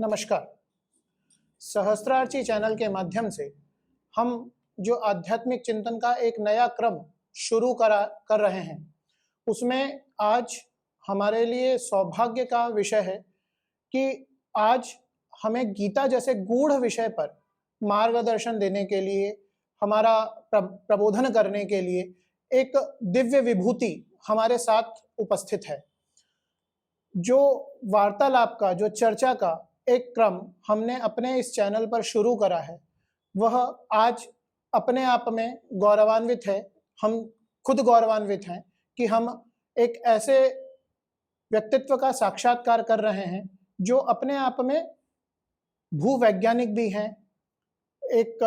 नमस्कार। सहस्त्रार्ची चैनल के माध्यम से हम जो आध्यात्मिक चिंतन का एक नया क्रम शुरू कर रहे हैं, उसमें आज हमारे लिए सौभाग्य का विषय है कि आज हमें गीता जैसे गूढ़ विषय पर मार्गदर्शन देने के लिए, हमारा प्रबोधन करने के लिए एक दिव्य विभूति हमारे साथ उपस्थित है। जो वार्तालाप का, जो चर्चा का एक क्रम हमने अपने इस चैनल पर शुरू करा है, वह आज अपने आप में गौरवान्वित है। हम खुद गौरवान्वित हैं कि हम एक ऐसे व्यक्तित्व का साक्षात्कार कर रहे हैं जो अपने आप में भूवैज्ञानिक भी हैं, एक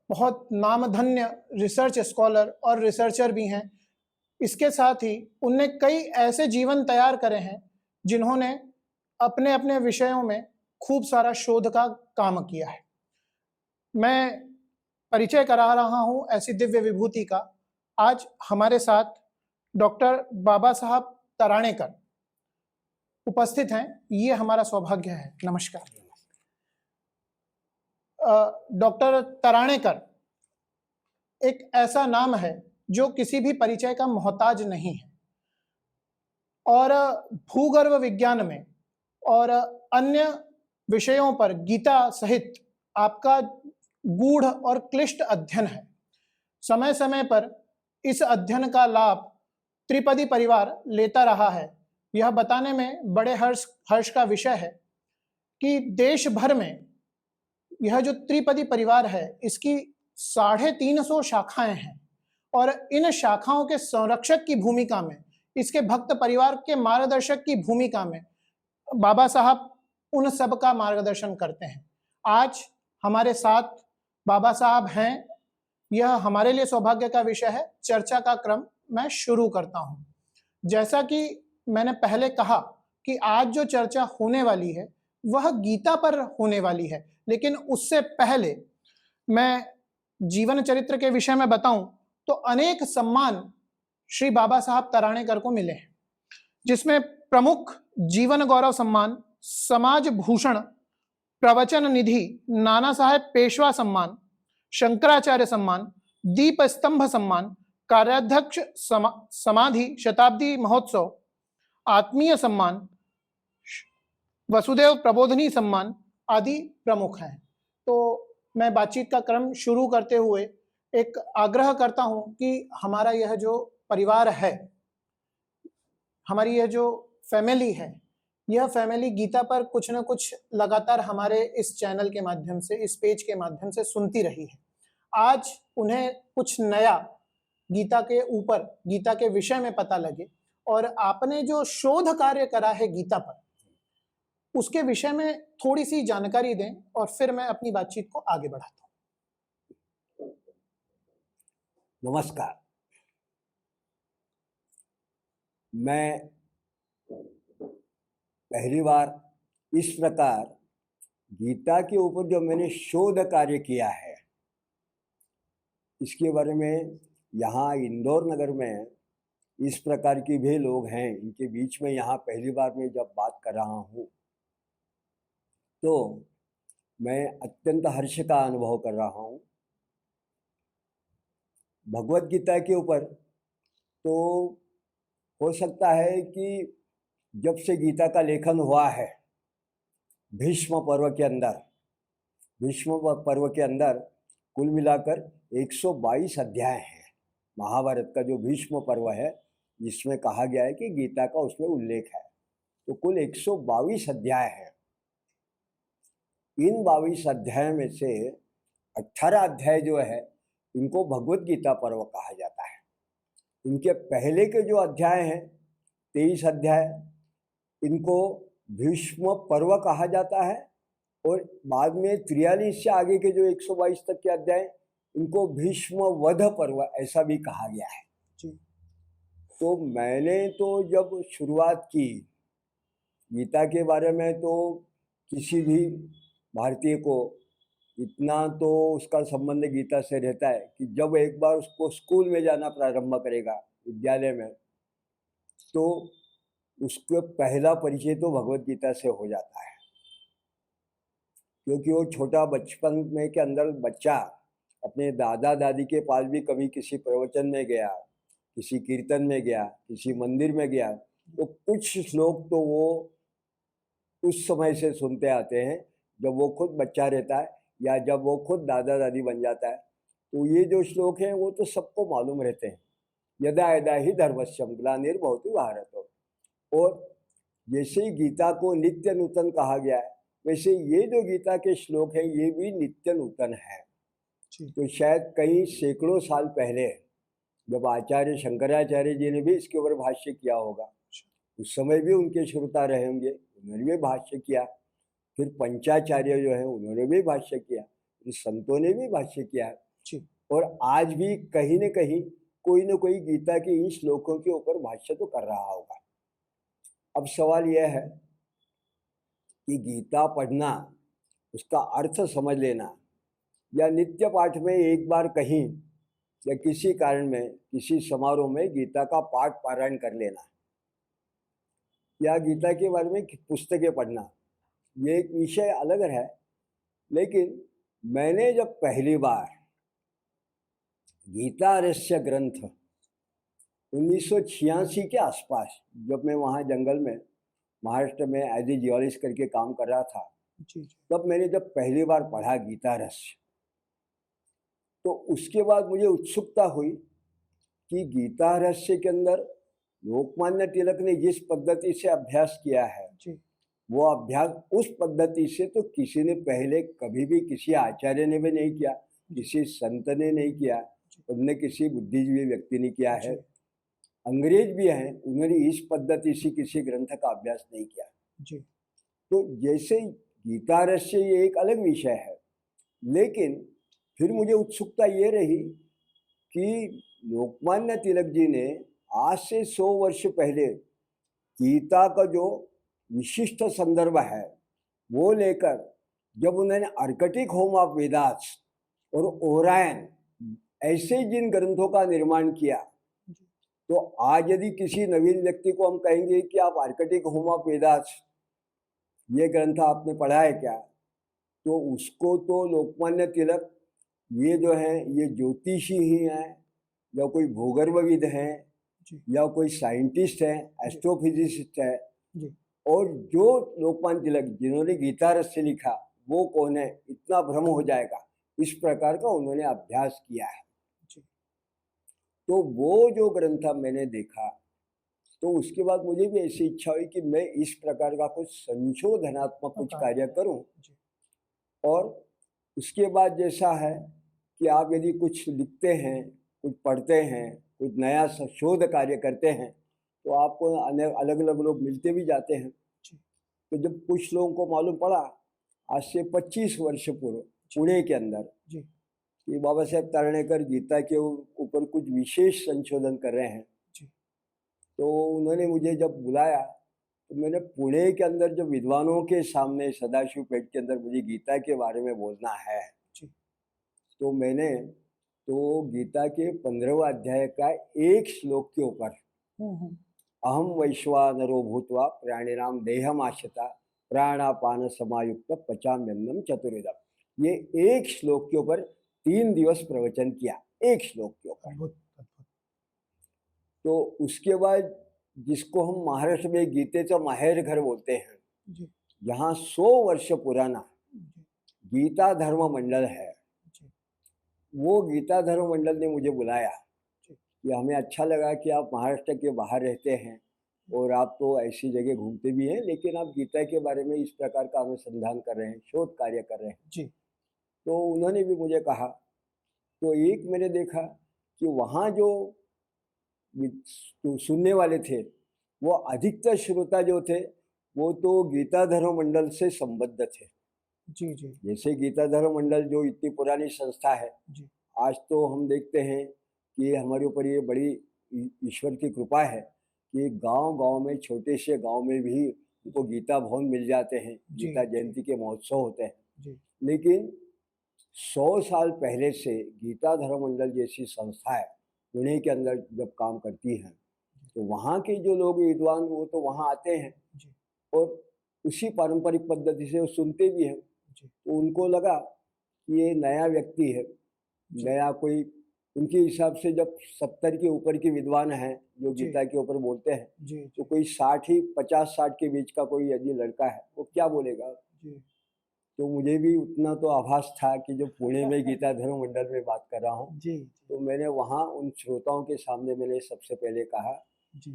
बहुत नामधन्य रिसर्च स्कॉलर और रिसर्चर भी हैं। इसके साथ ही उनने कई ऐसे जीवन तैयार करे हैं जिन्होंने अपने अपने विषयों में खूब सारा शोध का काम किया है। मैं परिचय करा रहा हूं ऐसी दिव्य विभूति का। आज हमारे साथ डॉक्टर बाबा साहब तराणेकर उपस्थित हैं। ये हमारा सौभाग्य है। नमस्कार। डॉक्टर तराणेकर एक ऐसा नाम है जो किसी भी परिचय का मोहताज नहीं है, और भूगर्भ विज्ञान में और अन्य विषयों पर गीता सहित आपका गूढ़ और क्लिष्ट अध्ययन है। समय समय पर इस अध्ययन का लाभ त्रिपदी परिवार लेता रहा है। यह बताने में बड़े हर्ष का विषय है कि देश भर में यह जो त्रिपदी परिवार है, इसकी 350 शाखाएं हैं, और इन शाखाओं के संरक्षक की भूमिका में, इसके भक्त परिवार के मार्गदर्शक की भूमिका में बाबा साहब उन सब का मार्गदर्शन करते हैं। आज हमारे साथ बाबा साहब हैं। यह हमारे लिए सौभाग्य का विषय है। चर्चा का क्रम मैं शुरू करता हूं। जैसा कि मैंने पहले कहा कि आज जो चर्चा होने वाली है वह गीता पर होने वाली है, लेकिन उससे पहले मैं जीवन चरित्र के विषय में बताऊं तो अनेक सम्मान श्री बाबा साहब तराणेकर को मिले हैं, जिसमें प्रमुख जीवन गौरव सम्मान, समाज भूषण, प्रवचन निधि, नाना साहेब पेशवा सम्मान, शंकराचार्य सम्मान, दीप स्तंभ सम्मान, कार्याध्यक्ष समाधि शताब्दी महोत्सव, आत्मीय सम्मान, वसुदेव प्रबोधनी सम्मान आदि प्रमुख हैं। तो मैं बातचीत का क्रम शुरू करते हुए एक आग्रह करता हूं कि हमारा यह जो परिवार है, हमारी यह जो फैमिली है, यह फैमिली गीता पर कुछ न कुछ लगातार हमारे इस चैनल के माध्यम से, इस पेज के माध्यम से सुनती रही है। आज उन्हें कुछ नया गीता के ऊपर, गीता के विषय में पता लगे, और आपने जो शोध कार्य करा है गीता पर, उसके विषय में थोड़ी सी जानकारी दें, और फिर मैं अपनी बातचीत को आगे बढ़ाता हूं। नमस्कार। मैं पहली बार इस प्रकार गीता के ऊपर जो मैंने शोध कार्य किया है, इसके बारे में यहाँ इंदौर नगर में इस प्रकार के भी लोग हैं, इनके बीच में यहाँ पहली बार मैं जब बात कर रहा हूँ तो मैं अत्यंत हर्ष का अनुभव कर रहा हूँ। भगवत गीता के ऊपर तो हो सकता है कि जब से गीता का लेखन हुआ है, भीष्म पर्व के अंदर कुल मिलाकर 122 अध्याय हैं। महाभारत का जो भीष्म पर्व है, जिसमें कहा गया है कि गीता का उसमें उल्लेख है, तो कुल 122 अध्याय हैं। इन 22 अध्याय में से 18 अध्याय जो है, इनको भगवत गीता पर्व कहा जाता है। इनके पहले के जो अध्याय हैं, 23 अध्याय, इनको भीष्म पर्व कहा जाता है, और बाद में 43 से आगे के जो 122 तक के अध्याय, इनको भीष्म वध पर्व ऐसा भी कहा गया है। तो मैंने तो जब शुरुआत की गीता के बारे में, तो किसी भी भारतीय को इतना तो उसका संबंध गीता से रहता है कि जब एक बार उसको स्कूल में जाना प्रारंभ करेगा, विद्यालय में, तो उसका पहला परिचय तो भगवत गीता से हो जाता है। क्योंकि वो छोटा बचपन में के अंदर बच्चा अपने दादा दादी के पास भी कभी किसी प्रवचन में गया, किसी कीर्तन में गया, किसी मंदिर में गया, तो कुछ श्लोक तो वो उस समय से सुनते आते हैं जब वो खुद बच्चा रहता है या जब वो खुद दादा दादी बन जाता है। तो ये जो श्लोक हैं वो तो सबको मालूम रहते हैं। यदा यदा ही धर्मस्यम ग्लानिर्भवति भारत। और जैसे ही गीता को नित्य नूतन कहा गया है, वैसे ये जो गीता के श्लोक हैं ये भी नित्य नूतन है। तो शायद कई सैकड़ों साल पहले जब आचार्य शंकराचार्य जी ने भी इसके ऊपर भाष्य किया होगा, उस समय भी उनके श्रोता रहे होंगे, उन्होंने भी भाष्य किया। फिर पंचाचार्य जो है उन्होंने भी भाष्य किया, संतों ने भी भाष्य किया है। और आज भी कहीं न कहीं कोई न कोई गीता के इन श्लोकों के ऊपर भाष्य तो कर रहा होगा। अब सवाल यह है कि गीता पढ़ना, उसका अर्थ समझ लेना, या नित्य पाठ में एक बार कहीं या किसी कारण में किसी समारोह में गीता का पाठ पारायण कर लेना, या गीता के बारे में पुस्तकें पढ़ना, ये एक विषय अलग है। लेकिन मैंने जब पहली बार गीता रहस्य ग्रंथ 1986 के आसपास, जब मैं वहाँ जंगल में महाराष्ट्र में एज ए जियोलॉजिस्ट करके काम कर रहा था, तब मैंने जब पहली बार पढ़ा गीता रहस्य, तो उसके बाद मुझे उत्सुकता हुई कि गीता रहस्य के अंदर लोकमान्य तिलक ने जिस पद्धति से अभ्यास किया है, वो अभ्यास उस पद्धति से तो किसी ने पहले कभी भी, किसी आचार्य ने भी नहीं किया, किसी संत ने नहीं किया, उनने किसी बुद्धिजीवी व्यक्ति ने किया है। अंग्रेज भी हैं, उन्होंने इस पद्धति से किसी ग्रंथ का अभ्यास नहीं किया। तो जैसे गीता रहस्य ये एक अलग विषय है, लेकिन फिर मुझे उत्सुकता ये रही कि लोकमान्य तिलक जी ने आज से 100 वर्ष पहले गीता का जो विशिष्ट संदर्भ है वो लेकर जब उन्होंने आर्कटिक होम ऑफ वेदास और ओरायन ऐसे जिन ग्रंथों का निर्माण किया, तो आज यदि किसी नवीन व्यक्ति को हम कहेंगे कि आप आर्कटिक होम ऑफ वेदास ये ग्रंथ आपने पढ़ा है क्या, तो उसको तो लोकमान्य तिलक ये जो है ये ज्योतिषी ही हैं, या कोई भूगर्भविद हैं, या कोई साइंटिस्ट है, एस्ट्रोफिजिसिस्ट है, और जो लोकमान्य तिलक जिन्होंने गीता रहस्य लिखा वो कौन है, इतना भ्रम हो जाएगा। इस प्रकार का उन्होंने अभ्यास किया है। तो वो जो ग्रंथ मैंने देखा, तो उसके बाद मुझे भी ऐसी इच्छा हुई कि मैं इस प्रकार का कुछ संशोधनात्मक कुछ कार्य करूं। और उसके बाद जैसा है कि आप यदि कुछ लिखते हैं, कुछ पढ़ते हैं, कुछ नया शोध कार्य करते हैं, तो आपको अलग अलग लोग मिलते भी जाते हैं। तो जब कुछ लोगों को मालूम पड़ा आज से 25 वर्ष पूर्व पुणे के अंदर कि बाबा साहेब तारणेकर गीता के ऊपर कुछ विशेष संशोधन कर रहे हैं, तो उन्होंने मुझे जब बुलाया, तो मैंने पुणे के अंदर जो विद्वानों के सामने सदाशिव पेठ के अंदर मुझे गीता के बारे में बोलना है, तो मैंने तो गीता के 15वें अध्याय का एक श्लोक के ऊपर अहम वैश्वानरो भूत्वा प्राणिनाम देहमाश्रिता प्राणापान समायुक्त पचाम्यन्नम चतुर्विधम, ये एक श्लोक के ऊपर 3 दिवस प्रवचन किया, एक श्लोक के ऊपर। तो उसके बाद जिसको हम महाराष्ट्र में गीतेचं माहेर घर बोलते हैं, जहाँ 100 वर्ष पुराना गीता धर्म मंडल है, वो गीता धर्म मंडल ने मुझे बुलाया कि हमें अच्छा लगा कि आप महाराष्ट्र के बाहर रहते हैं और आप तो ऐसी जगह घूमते भी हैं, लेकिन आप गीता के बारे में इस प्रकार का अनुसंधान कर रहे हैं, शोध कार्य कर रहे हैं। तो उन्होंने भी मुझे कहा, तो एक मैंने देखा कि वहाँ जो सुनने वाले थे वो अधिकतर श्रोता जो थे वो तो गीता धर्म मंडल से संबद्ध थे। जैसे गीता धर्म मंडल जो इतनी पुरानी संस्था है, आज तो हम देखते हैं कि हमारे ऊपर ये बड़ी ईश्वर की कृपा है कि गांव-गांव में, छोटे से गांव में भी उनको गीता भवन मिल जाते हैं, गीता जयंती के महोत्सव होते हैं। लेकिन 100 साल पहले से गीता धर्म मंडल जैसी संस्थाएं पुणे के अंदर जब काम करती हैं, तो वहाँ के जो लोग विद्वान वो तो वहाँ आते हैं और उसी पारंपरिक पद्धति से वो सुनते भी हैं। जी तो उनको लगा कि ये नया व्यक्ति है, नया कोई, उनके हिसाब से जब 70 के ऊपर के विद्वान हैं जो जी गीता के ऊपर बोलते हैं, जी तो कोई 60 ही 50-60 के बीच का कोई यदि लड़का है वो क्या बोलेगा। जी तो मुझे भी उतना तो आभास था कि जो पुणे में गीता धर्म मंडल में बात कर रहा हूँ, जी तो मैंने वहाँ उन श्रोताओं के सामने मैंने सबसे पहले कहा जी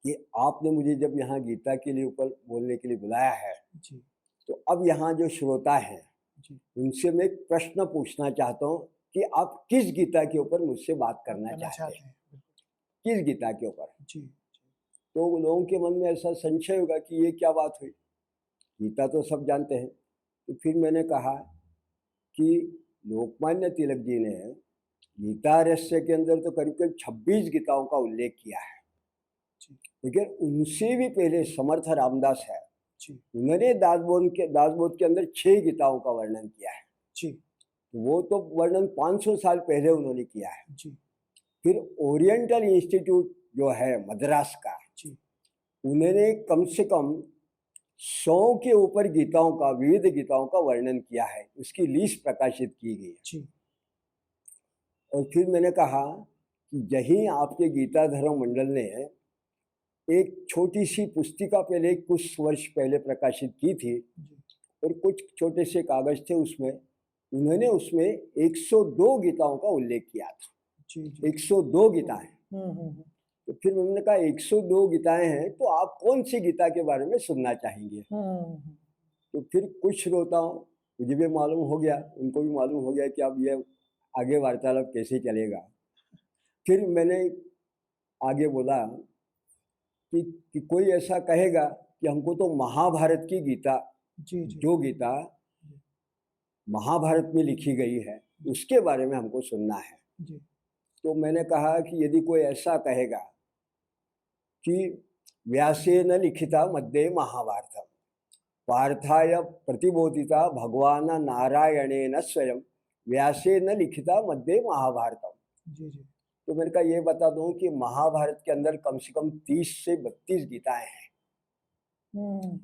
कि आपने मुझे जब यहाँ गीता के लिए ऊपर बोलने के लिए बुलाया है, जी तो अब यहाँ जो श्रोता हैं जी उनसे मैं एक प्रश्न पूछना चाहता हूँ कि आप किस गीता के ऊपर मुझसे बात बात करना करना चाहते हैं, चाहते हैं, बिल्कुल। किस गीता के ऊपर। जी तो लोगों के मन में ऐसा संशय होगा कि ये क्या बात हुई, गीता तो सब जानते हैं। तो फिर मैंने कहा कि लोकमान्य तिलक जी ने गीता रहस्य के अंदर तो करीब करीब 26 गीताओं का उल्लेख किया है, जी लेकिन उनसे भी पहले समर्थ रामदास है, जी उन्होंने दासबोध के अंदर 6 गीताओं का वर्णन किया है। जी वो तो वर्णन 500 साल पहले उन्होंने किया है। जी फिर ओरिएंटल इंस्टीट्यूट जो है मद्रास का, जी उन्होंने कम से कम 100 के ऊपर गीताओं का, विविध गीताओं का वर्णन किया है, उसकी लिस्ट प्रकाशित की गई है। जी और फिर मैंने कहा कि यही आपके गीता धर्म मंडल ने एक छोटी सी पुस्तिका पहले कुछ वर्ष पहले प्रकाशित की थी, जी और कुछ छोटे से कागज थे उसमें, उन्होंने उसमें 102 गीताओं का उल्लेख किया था। जी जी 102 गीताएं। हम्म। तो फिर मैंने कहा 102 गीताएं हैं, तो आप कौन सी गीता के बारे में सुनना चाहेंगे। हम्म। तो फिर कुछ श्रोताओं, मुझे भी मालूम हो गया, उनको भी मालूम हो गया कि अब ये आगे वार्तालाप कैसे चलेगा। फिर मैंने आगे बोला कि कोई ऐसा कहेगा कि हमको तो महाभारत की गीता, जी जी जो गीता महाभारत में लिखी गई है उसके बारे में हमको सुनना है। जी तो मैंने कहा कि यदि कोई ऐसा कहेगा कि व्यासेन लिखिता मध्ये महाभारतम पार्थाय प्रतिबोधिता भगवान नारायणेन स्वयं व्यासेन लिखिता मध्ये महाभारतम। जी जी तो मैंने कहा ये बता दूं कि महाभारत के अंदर कम से कम 30 से 32 गीताएं हैं।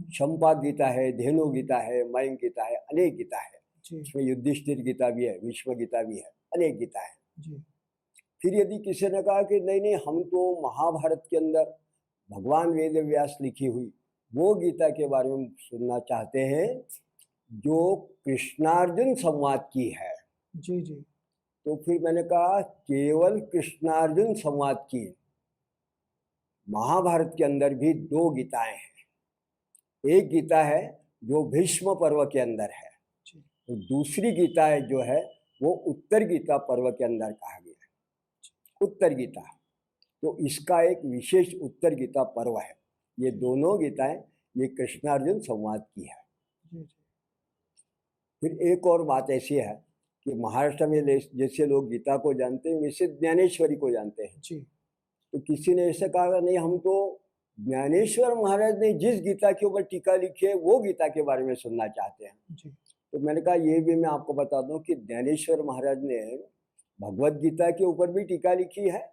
शंपा गीता है, धेनु गीता है, मयंक गीता है, अनेक गीता है। जी इसमें युधिष्ठिर गीता भी है, भीष्म गीता भी है, अनेक गीता है। जी फिर यदि किसी ने कहा कि नहीं नहीं, हम तो महाभारत के अंदर भगवान वेद व्यास लिखी हुई वो गीता के बारे में सुनना चाहते हैं जो कृष्णार्जुन संवाद की है, जी जी तो फिर मैंने कहा केवल कृष्णार्जुन संवाद की महाभारत के अंदर भी 2 गीताएं हैं। एक गीता है जो भीष्म पर्व के अंदर है, जी तो दूसरी गीता है जो है वो उत्तर गीता पर्व के अंदर कहा गया है, उत्तर गीता। तो इसका एक विशेष उत्तर गीता पर्व है। ये दोनों गीताएं ये कृष्णार्जुन संवाद की है। जी जी फिर एक और बात ऐसी है कि महाराष्ट्र में जैसे लोग गीता को जानते हैं वैसे ज्ञानेश्वरी को जानते हैं। जी तो किसी ने ऐसे कहा नहीं, हम तो ज्ञानेश्वर महाराज ने जिस गीता के ऊपर टीका लिखी है वो गीता के बारे में सुनना चाहते हैं। जी तो मैंने कहा ये भी मैं आपको बता दूं कि ज्ञानेश्वर महाराज ने भगवत गीता के ऊपर भी टीका लिखी है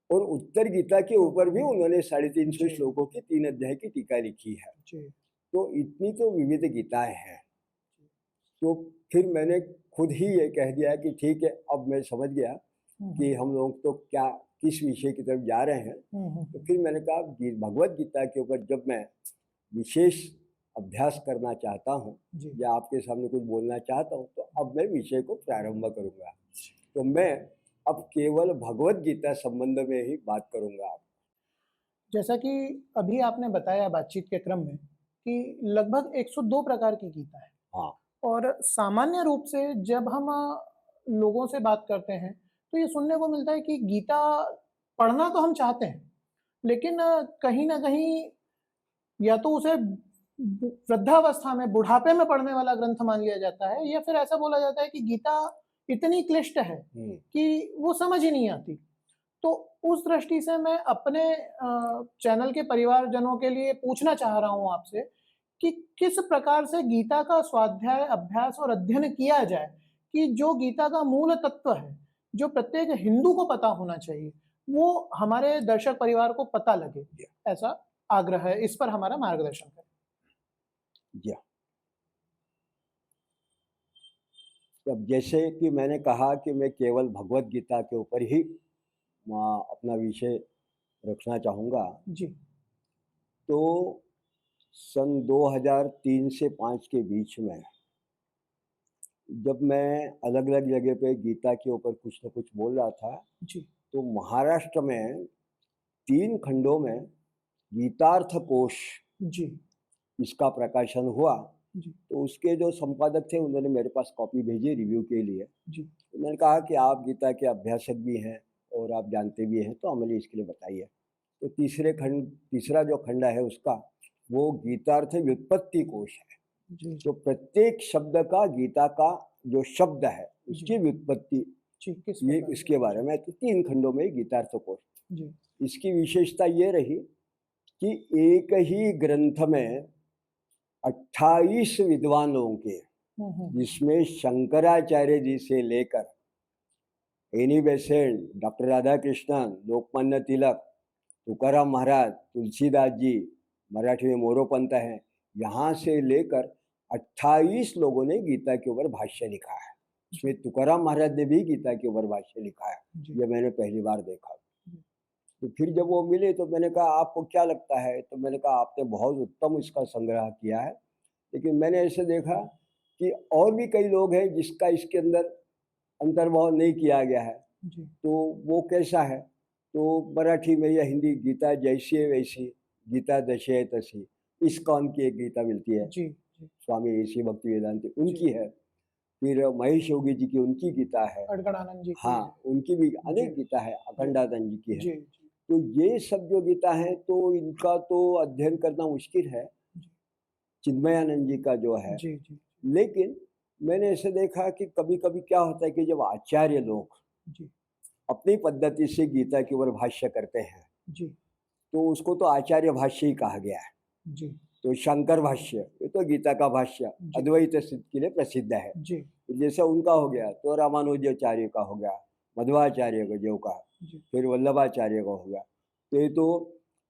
और उत्तर गीता के ऊपर भी उन्होंने 350 श्लोकों की 3 अध्याय की टीका लिखी है। जी तो इतनी तो विविध गीताएं हैं। तो फिर मैंने खुद ही ये कह दिया कि ठीक है, अब मैं समझ गया कि हम लोग तो क्या किस विषय की तरफ जा रहे हैं। तो फिर मैंने कहा भगवत गीता के ऊपर जब मैं विशेष अभ्यास करना चाहता हूँ जी या आपके सामने कुछ बोलना चाहता हूँ तो अब मैं विषय को प्रारंभ करूँगा। तो मैं अब केवल भगवत गीता संबंध में ही बात करूँगा। जैसा कि अभी आपने बताया बातचीत के क्रम में कि लगभग 102 प्रकार की गीता है, हाँ और सामान्य रूप से जब हम लोगों से बात करते हैं तो ये सुनने को मिलता है कि गीता पढ़ना तो हम चाहते हैं, लेकिन कहीं ना कहीं या तो उसे वृद्धावस्था में, बुढ़ापे में पढ़ने वाला ग्रंथ मान लिया जाता है, या फिर ऐसा बोला जाता है कि गीता इतनी क्लिष्ट है कि वो समझ ही नहीं आती। तो उस दृष्टि से मैं अपने चैनल के परिवारजनों के लिए पूछना चाह रहा हूं आपसे कि किस प्रकार से गीता का स्वाध्याय, अभ्यास और अध्ययन किया जाए कि जो गीता का मूल तत्व है, जो प्रत्येक हिंदू को पता होना चाहिए, वो हमारे दर्शक परिवार को पता लगे। ऐसा आग्रह है, इस पर हमारा मार्गदर्शन करें। जी। तो अब जैसे कि मैंने कहा कि मैं केवल भगवत गीता के ऊपर ही अपना विषय रखना चाहूँगा। जी तो सन 2003 से 5 के बीच में जब मैं अलग-अलग जगह पे गीता के ऊपर कुछ न कुछ बोल रहा था, जी तो महाराष्ट्र में 3 खंडों में गीतार्थ कोश जी इसका प्रकाशन हुआ। जी तो उसके जो संपादक थे उन्होंने मेरे पास कॉपी भेजी रिव्यू के लिए। जी उन्होंने कहा कि आप गीता के अभ्यासक भी हैं और आप जानते भी हैं, तो हमें इसके लिए बताइए। तो तीसरा जो खंड है उसका, वो गीतार्थ व्युत्पत्ति कोश है। जी तो प्रत्येक शब्द का गीता का जो शब्द है जी उसकी व्युत्पत्ति, जी किस ये प्रकार इसके बारे में। तो 3 खंडों में गीतार्थ कोश। जी इसकी विशेषता ये रही कि एक ही ग्रंथ में 28 विद्वान लोगों के, जिसमें शंकराचार्य जी से लेकर Annie Besant, doctor Radha Krishnan, Lokmanya Tilak, Tukaram Maharaj, Tulsidas ji, Marathi में मोरोपंत हैं, यहाँ से लेकर 28 लोगों ने गीता के ऊपर भाष्य लिखा है। इसमें तुकाराम महाराज ने भी गीता के ऊपर भाष्य लिखा है। जी ये मैंने पहली बार देखा। जी तो फिर जब वो मिले तो मैंने कहा आपको क्या लगता है? तो मैंने कहा आपने बहुत उत्तम इसका संग्रह किया है, लेकिन मैंने ऐसे देखा कि और भी कई लोग हैं जिसका इसके अंदर अंतर्भाव नहीं किया गया है। जी तो वो कैसा है? तो मराठी में या हिंदी, गीता जैसी है वैसी, गीता जैसी है तैसी, इस्कॉन की एक गीता मिलती है, जी जी स्वामी ऋषि भक्ति वेदांति उनकी है। फिर महेश योगी जी की उनकी गीता है। अड़गड़ानंद जी की है। हाँ, उनकी भी जी अनेक गीता है, अखंडानंद जी की है। जी जी तो ये सब जो गीता है, तो इनका तो अध्ययन करना मुश्किल है, जी चिन्मयानंद जी का जो है। जी जी लेकिन मैंने ऐसे देखा कि कभी-कभी क्या होता है कि जब आचार्य लोग जी अपनी पद्धति से गीता के ऊपर भाष्य करते हैं, जी तो उसको तो आचार्य भाष्य ही कहा गया है। जी तो शंकर भाष्य, ये तो गीता का भाष्य जी अद्वैत सिद्ध के लिए प्रसिद्ध है। जी जैसे उनका हो गया, तो रामानुजाचार्य का हो गया, मध्वाचार्य का जो का, जी फिर वल्लभाचार्य का हो गया। तो ये तो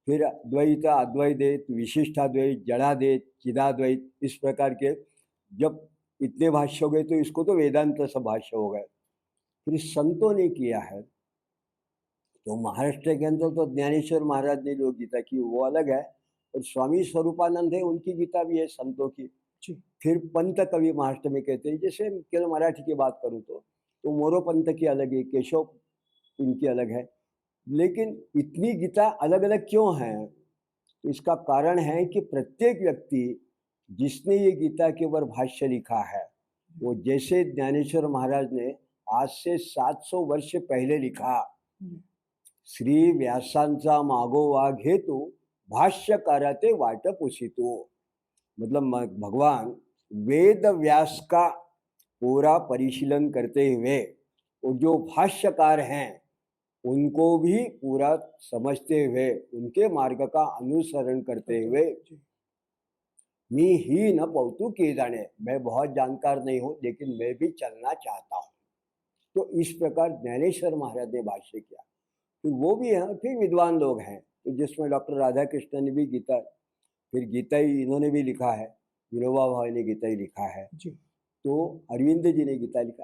फिर द्वैत, अद्वैत, विशिष्टाद्वैत, जड़ाद्वैत, चिदाद्वैत, इस प्रकार के जब इतने भाष्य हो गए तो इसको तो वेदांत सब भाष्य हो गए। फिर संतों ने किया है, तो महाराष्ट्र के अंदर तो ज्ञानेश्वर महाराज ने जो गीता की वो अलग है, और स्वामी स्वरूपानंद है उनकी गीता भी है संतों की। जी फिर पंत कवि महाराष्ट्र में कहते हैं, जैसे केवल मराठी की बात करूँ तो मोरोपंत की अलग है, केशव इनकी अलग है। लेकिन इतनी गीता अलग अलग क्यों हैं? तो इसका कारण है कि प्रत्येक व्यक्ति जिसने ये गीता के ऊपर भाष्य लिखा है, वो जैसे ज्ञानेश्वर महाराज ने आज से 700 वर्ष पहले लिखा, जी श्री व्यासांचा मागोवा घेतो भाष्यकाराते वाट पुसितो। मतलब भगवान वेद व्यास का पूरा परिशीलन करते हुए और जो भाष्यकार हैं उनको भी पूरा समझते हुए उनके मार्ग का अनुसरण करते हुए, जी मी ही न पौतु किए जाने, मैं बहुत जानकार नहीं हूँ लेकिन मैं भी चलना चाहता हूँ। तो इस प्रकार ज्ञानेश्वर महाराज ने भाष्य किया। फिर वो भी हैं, फिर विद्वान लोग हैं, तो जिसमें डॉक्टर राधा कृष्ण ने भी गीता, फिर गीता ही इन्होंने भी लिखा है, विनोबा भावे ने गीता ही लिखा है, जी तो अरविंद जी ने गीता लिखा।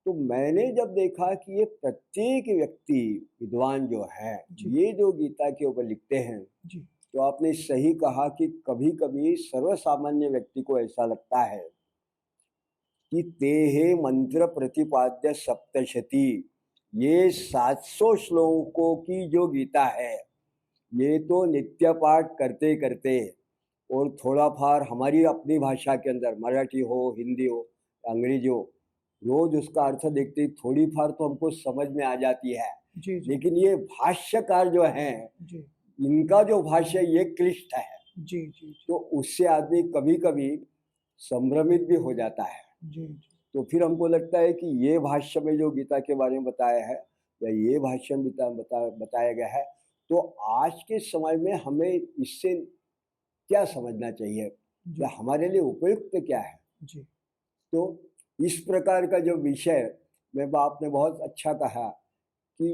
तो मैंने जब देखा कि ये प्रत्येक व्यक्ति विद्वान जो है जी ये जो गीता के ऊपर लिखते हैं, जी तो आपने सही कहा कि कभी कभी सर्वसामान्य व्यक्ति को ऐसा लगता है कि ते हे मंत्र प्रतिपाद्य सप्तशती, ये 700 श्लोकों की जो गीता है, ये तो नित्य पाठ करते करते और थोड़ा फार हमारी अपनी भाषा के अंदर, मराठी हो, हिंदी हो, अंग्रेजी हो, रोज उसका अर्थ देखते थोड़ी फार तो हमको समझ में आ जाती है। जी जी लेकिन ये भाष्यकार जो हैं, जी इनका जो भाष्य ये क्लिष्ट है, जी जी तो उससे आदमी कभी कभी संभ्रमित भी हो जाता है। जी तो फिर हमको लगता है कि ये भाष्य में जो गीता के बारे में बताया है या ये भाष्य में बताया गया है, तो आज के समय में हमें इससे क्या समझना चाहिए या जी हमारे लिए उपयुक्त क्या है। जी तो इस प्रकार का जो विषय में आपने बहुत अच्छा कहा कि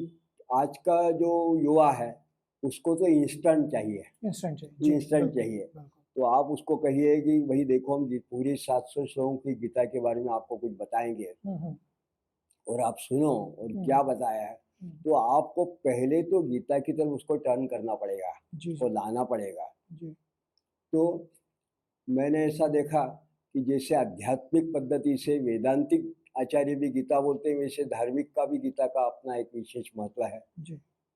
आज का जो युवा है उसको तो इंस्टेंट चाहिए, इंस्टेंट चाहिए जी इंस्टेंट बिल्कुल चाहिए। बिल्कुल तो आप उसको कहिए कि भाई देखो हम पूरी 700 श्लोकों की गीता के बारे में आपको कुछ बताएंगे और आप सुनो और क्या बताया है, तो आपको पहले तो गीता की तरफ उसको टर्न करना पड़ेगा, जी उसको लाना पड़ेगा। जी तो मैंने ऐसा देखा कि जैसे आध्यात्मिक पद्धति से वेदांतिक आचार्य भी गीता बोलते हैं, वैसे धार्मिक का भी गीता का अपना एक विशेष महत्व है। जी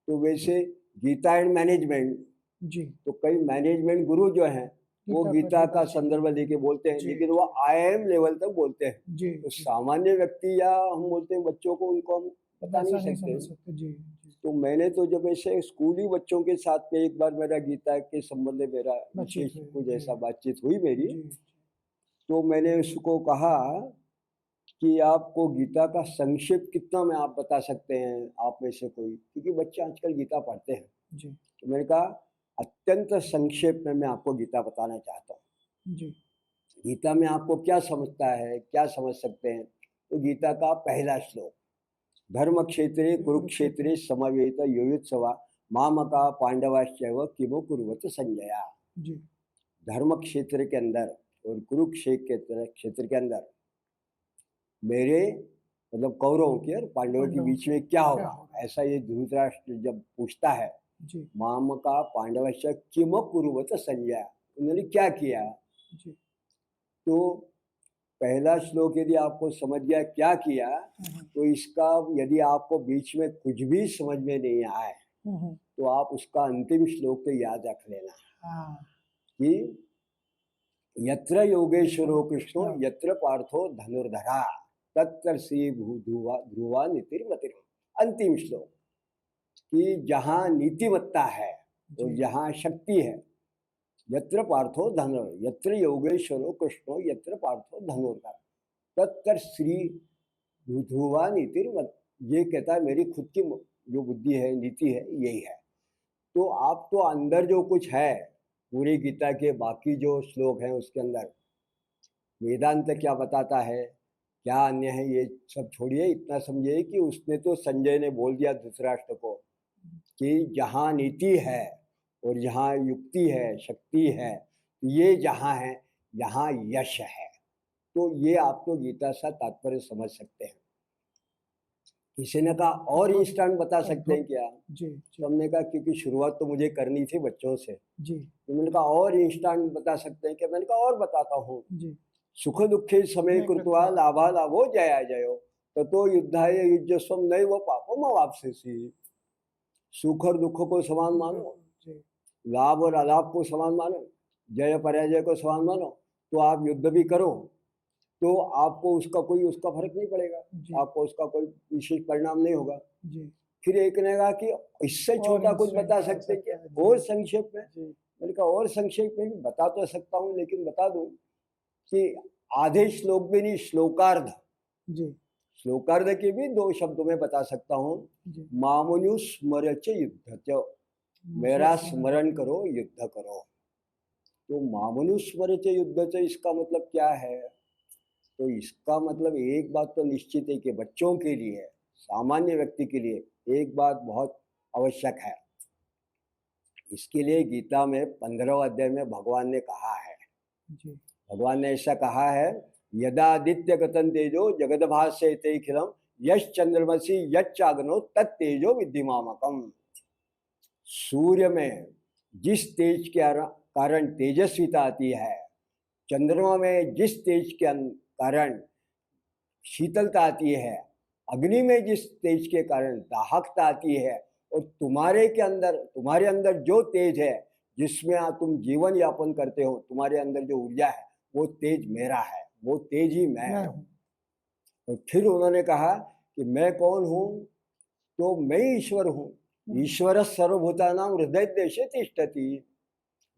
तो वैसे गीता एंड मैनेजमेंट, जी तो कई मैनेजमेंट गुरु जो हैं वो गीता पर गीता भी का बातचीत संदर्भ लेके बोलते हैं, जी, लेकिन वो IIM लेवल तक बोलते हैं। जी तो जी सामान्य व्यक्ति या हम बोलते हैं बच्चों को, उनको हम बता वैसा नहीं नहीं सकते। समझ सकते। जी जी तो मैंने तो जब ऐसे स्कूली बच्चों के साथ में एक बार मेरा गीता के संबंध में मेरा बातचीत विशेष हुई। कुछ जी ऐसा बातचीत हुई मेरी, जी तो मैंने उसको कहा कि आपको गीता का संक्षेप कितना में आप बता सकते हैं, आप में से कोई, क्योंकि बच्चे आजकल गीता पढ़ते हैं। जी तो मैंने कहा अत्यंत संक्षेप में मैं आपको गीता बताना चाहता हूँ। जी गीता में आपको क्या समझता है, क्या समझ सकते हैं? तो गीता का पहला श्लोक, धर्म क्षेत्रे कुरुक्षेत्रे समवेत योयुत्सवा मामका पांडवाश्चैव किमु कुर्वत संजया। जी धर्म क्षेत्र के अंदर और कुरुक्षेत्र क्षेत्र के अंदर मेरे मतलब कौरवों के और पांडवों के बीच में क्या होगा, ऐसा ये धृतराष्ट्र जब पूछता है, जी माम का पांडवश्च किम कुरुवत संजय, उन्होंने क्या किया। जी तो पहला श्लोक यदि आपको समझ गया क्या किया, तो इसका यदि आपको बीच में कुछ भी समझ में नहीं आए तो आप उसका अंतिम श्लोक तो याद रख लेना हाँ कि यत्र योगेश्वरो कृष्णो यत्र पार्थो धनुर्धरा तत्र श्री ध्रुवा ध्रुवा नीतिर्मतिर। अंतिम श्लोक कि जहाँ नीतिमत्ता है और जहाँ शक्ति है, यत्र पार्थो धनुर, यत्र योगेश्वरो कृष्णो यत्र पार्थो धनुर्धरा तत्र श्री ध्रुवा नीतिर्मत। ये कहता है मेरी खुद की जो बुद्धि है, नीति है, यही है। तो आप तो अंदर जो कुछ है पूरी गीता के बाकी जो श्लोक हैं उसके अंदर वेदांत क्या बताता है, क्या अन्य है, ये सब छोड़िए, इतना समझिए कि उसने तो संजय ने बोल दिया धृतराष्ट्र को कि जहाँ नीति है और जहाँ युक्ति है, शक्ति है, ये जहाँ है यहाँ यश है। तो ये आप तो गीता से तात्पर्य समझ सकते हैं। किसी ने कहा और इंस्टेंट बता सकते हैं क्या? जी तो हमने कहा क्योंकि शुरुआत तो मुझे करनी थी बच्चों से, जी तो मैंने कहा और इंस्टेंट बता सकते हैं क्या? मैंने कहा और बताता हूँ। जी सुख दुखे समय कृत्वा लाभा लाभो जया जयो ततो युद्धाय युज्यस्व नैव पापम अवाप्स्यसि। सुख और दुख को समान मानो, लाभ और अलाभ को समान मानो, जय पराजय को समान मानो, तो आप युद्ध भी करो तो आपको उसका फर्क नहीं पड़ेगा, आपको उसका कोई विशेष परिणाम नहीं होगा। फिर एक ने कहा कि इससे छोटा कुछ बता सकते क्या और संक्षेप में? मैंने कहा और संक्षेप में भी बता तो सकता हूँ, लेकिन बता दूं कि आधे श्लोक में नहीं, श्लोकार्ध, श्लोकार्ध के भी 2 शब्दों में बता सकता हूँ। मामनु स्मरच युद्ध, मेरा स्मरण करो युद्ध करो। तो मामनु स्मरच युद्ध, इसका मतलब क्या है? तो इसका मतलब एक बात तो निश्चित है कि बच्चों के लिए, सामान्य व्यक्ति के लिए एक बात बहुत आवश्यक है। इसके लिए गीता में 15वें अध्याय में भगवान ने कहा है, भगवान ने ऐसा कहा है, यदादित्य गतन तेजो जगदभास्यते खिलम यश चंद्रमसी यच्चाग्नो तत्तेजो विद्धिमामकम। सूर्य में जिस तेज के कारण तेजस्विता आती है, चंद्रमा में जिस तेज के कारण शीतलता आती है, अग्नि में जिस तेज के कारण दाहकता आती है, और तुम्हारे अंदर जो तेज है जिसमें तुम जीवन यापन करते हो, तुम्हारे अंदर जो ऊर्जा है वो तेज मेरा है, वो तेज ही मैं हूँ। और फिर उन्होंने कहा कि मैं कौन हूँ? तो मैं ईश्वर हूँ। ईश्वर सर्वभूतानां हृदय देशे तिष्ठति।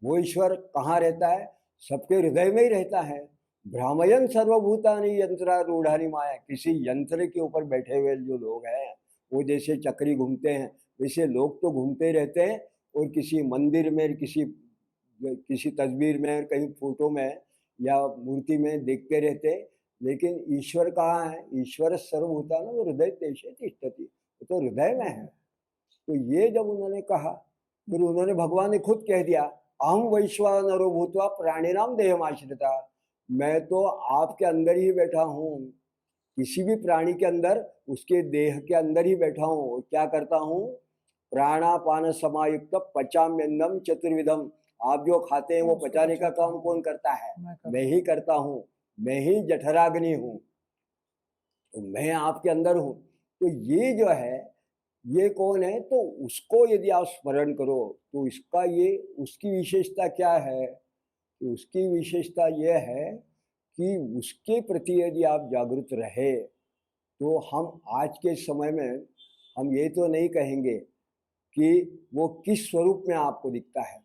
वो ईश्वर कहाँ रहता है? सबके हृदय में ही रहता है। भ्रामयन सर्वभूतानि यंत्रारूढ़ानि माया। किसी यंत्र के ऊपर बैठे हुए जो लोग हैं वो जैसे चक्री घूमते हैं, वैसे लोग तो घूमते रहते हैं और किसी मंदिर में, किसी तस्वीर में, कहीं फोटो में या मूर्ति में देखते रहते हैं, लेकिन ईश्वर कहाँ है? ईश्वर सर्वभूतानां हृदय देशे तिष्ठति, तो हृदय में है। तो ये जब उन्होंने कहा, फिर उन्होंने, भगवान ने खुद कह दिया अहम वैश्वानरो भूत्वा प्राणिनाम देहमाश्रिता, मैं तो आपके अंदर ही बैठा हूँ, किसी भी प्राणी के अंदर, उसके देह के अंदर ही बैठा हूँ। क्या करता हूँ? प्राणापान समायुक्त पचाम्यन्नम चतुर्विधम। आप जो खाते हैं वो पचाने का काम कौन करता है? मैं ही करता हूँ। मैं ही जठराग्नि हूँ, तो मैं आपके अंदर हूँ। तो ये जो है, ये कौन है? तो उसको यदि आप स्मरण करो तो इसका ये उसकी विशेषता क्या है? कि उसकी विशेषता ये है कि उसके प्रति यदि आप जागृत रहे तो हम आज के समय में हम ये तो नहीं कहेंगे कि वो किस स्वरूप में आपको दिखता है,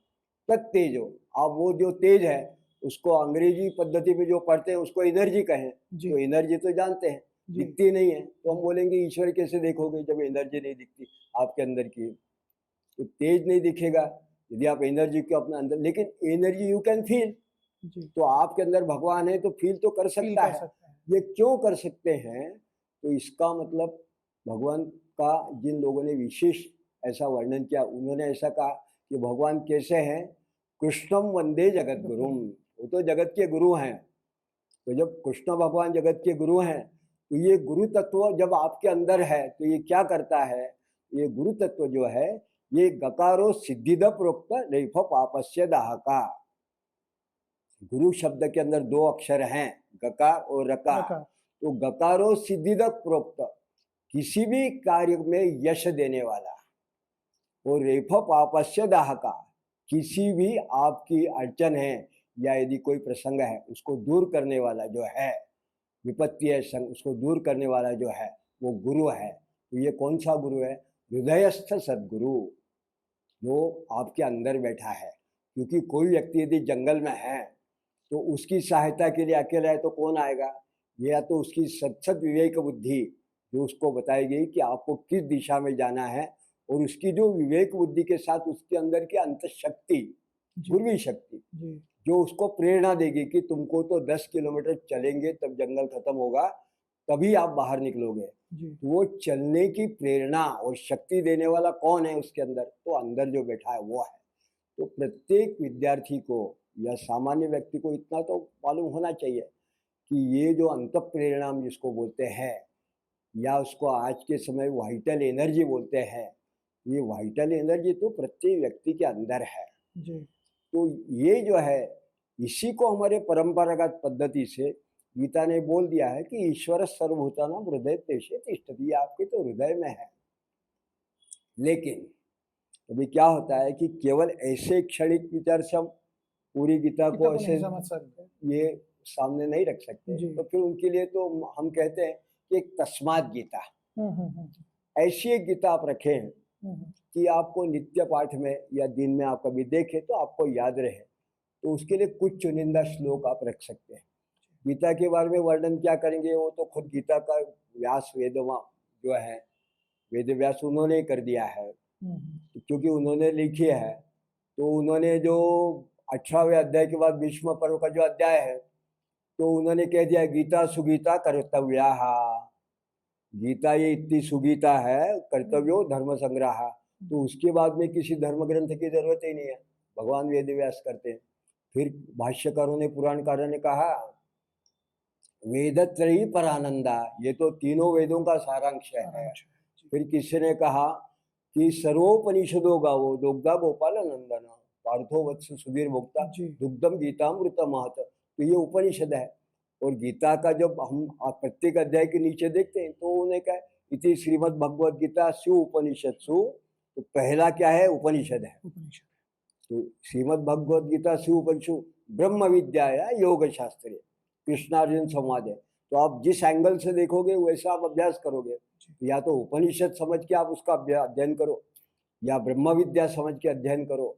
तत्तेजो। आप वो जो तेज है उसको अंग्रेजी पद्धति में जो पढ़ते हैं उसको एनर्जी कहें, तो एनर्जी तो जानते हैं दिखती नहीं है, तो हम बोलेंगे ईश्वर कैसे देखोगे जब एनर्जी नहीं दिखती आपके अंदर की? तो तेज नहीं दिखेगा यदि आप एनर्जी को अपने अंदर, लेकिन एनर्जी यू कैन फील। तो आपके अंदर भगवान है तो फील तो कर सकता है। ये क्यों कर सकते हैं? तो इसका मतलब भगवान का जिन लोगों ने विशेष ऐसा वर्णन किया, उन्होंने ऐसा कहा कि भगवान कैसे हैं? कृष्णम वंदे जगत गुरुम, वो तो जगत के गुरु हैं। तो जब कृष्ण भगवान जगत के गुरु हैं तो ये गुरु तत्व जब आपके अंदर है तो ये क्या करता है? ये गुरु तत्व जो है ये गकारो सिद्धिद प्रोक्त नैफ पापस्य दाहका। गुरु शब्द के अंदर दो अक्षर हैं, गकार और रकार। तो गकारो सिद्धिद प्रोक्त, किसी भी कार्य में यश देने वाला, और रेफ पापस्य दाहका, किसी भी आपकी अड़चन है या यदि कोई प्रसंग है उसको दूर करने वाला जो है, विपत्ति है संग उसको दूर करने वाला जो है वो गुरु है। तो ये कौन सा गुरु है? हृदयस्थ सद्गुरु, जो आपके अंदर बैठा है। क्योंकि कोई व्यक्ति यदि जंगल में है तो उसकी सहायता के लिए अकेला है तो कौन आएगा? या तो उसकी सत विवेक बुद्धि जो उसको बताएगी कि आपको किस दिशा में जाना है, और उसकी जो विवेक बुद्धि के साथ उसके अंदर की अंत शक्ति, गुरुवी शक्ति, जो उसको प्रेरणा देगी कि तुमको तो 10 किलोमीटर चलेंगे तब जंगल खत्म होगा, तभी आप बाहर निकलोगे। तो वो चलने की प्रेरणा और शक्ति देने वाला कौन है उसके अंदर? तो अंदर जो बैठा है वो है। तो प्रत्येक विद्यार्थी को या सामान्य व्यक्ति को इतना तो मालूम होना चाहिए कि ये जो अंत प्रेरणा हम जिसको बोलते हैं, या उसको आज के समय वाइटल एनर्जी बोलते हैं, ये वाइटल एनर्जी तो प्रत्येक व्यक्ति के अंदर है। तो ये जो है, इसी को हमारे परंपरागत पद्धति से गीता ने बोल दिया है कि ईश्वर सर्वभूतानां हृदय तेषे तिष्ठति, आपके तो हृदय में है। लेकिन अभी क्या होता है कि केवल ऐसे क्षणिक विचार से हम पूरी गीता को ऐसे ये सामने नहीं रख सकते, तो फिर उनके लिए तो हम कहते हैं कि एक तस्मात् गीता, ऐसी एक गीता आप रखें कि आपको नित्य पाठ में या दिन में आप कभी देखें तो आपको याद रहे। तो उसके लिए कुछ चुनिंदा श्लोक आप रख सकते हैं। गीता के बारे में वर्णन क्या करेंगे, वो तो खुद गीता का व्यास वेदवा जो है, वेद व्यास उन्होंने कर दिया है, क्योंकि उन्होंने लिखी है। तो उन्होंने जो 18वें अध्याय के बाद भीष्म पर्व का जो अध्याय है, तो उन्होंने कह दिया गीता सुगीता कर्तव्या, गीता ये इतनी सुगीता है, कर्तव्यो धर्म संग्रह। तो उसके बाद में किसी धर्म ग्रंथ की जरूरत ही नहीं है, भगवान वेद व्यास करते हैं। फिर भाष्यकारों ने, पुराणकारों ने कहा वेदत्रयी पर आनंदा, ये तो तीनों वेदों का सारांश है। फिर किसी ने कहा कि सर्वोपनिषदो गावो दुग्धा गोपाल नंदन पार्थो वत्स सुधीर भोक्ता दुग्धम गीतामृत महत। तो ये उपनिषद है। और गीता का जब हम प्रत्येक अध्याय के नीचे देखते हैं तो उन्हें क्या है, इति श्रीमद् भगवद गीता सु उपनिषत्सु, तो पहला क्या है? उपनिषद है। तो श्रीमद् भगवद गीता सु उपनिषद ब्रह्म विद्या योग शास्त्र कृष्णार्जुन संवाद है। तो आप जिस एंगल से देखोगे वैसा आप अभ्यास करोगे। या तो उपनिषद समझ के आप उसका अध्ययन करो, या ब्रह्म विद्या समझ के अध्ययन करो,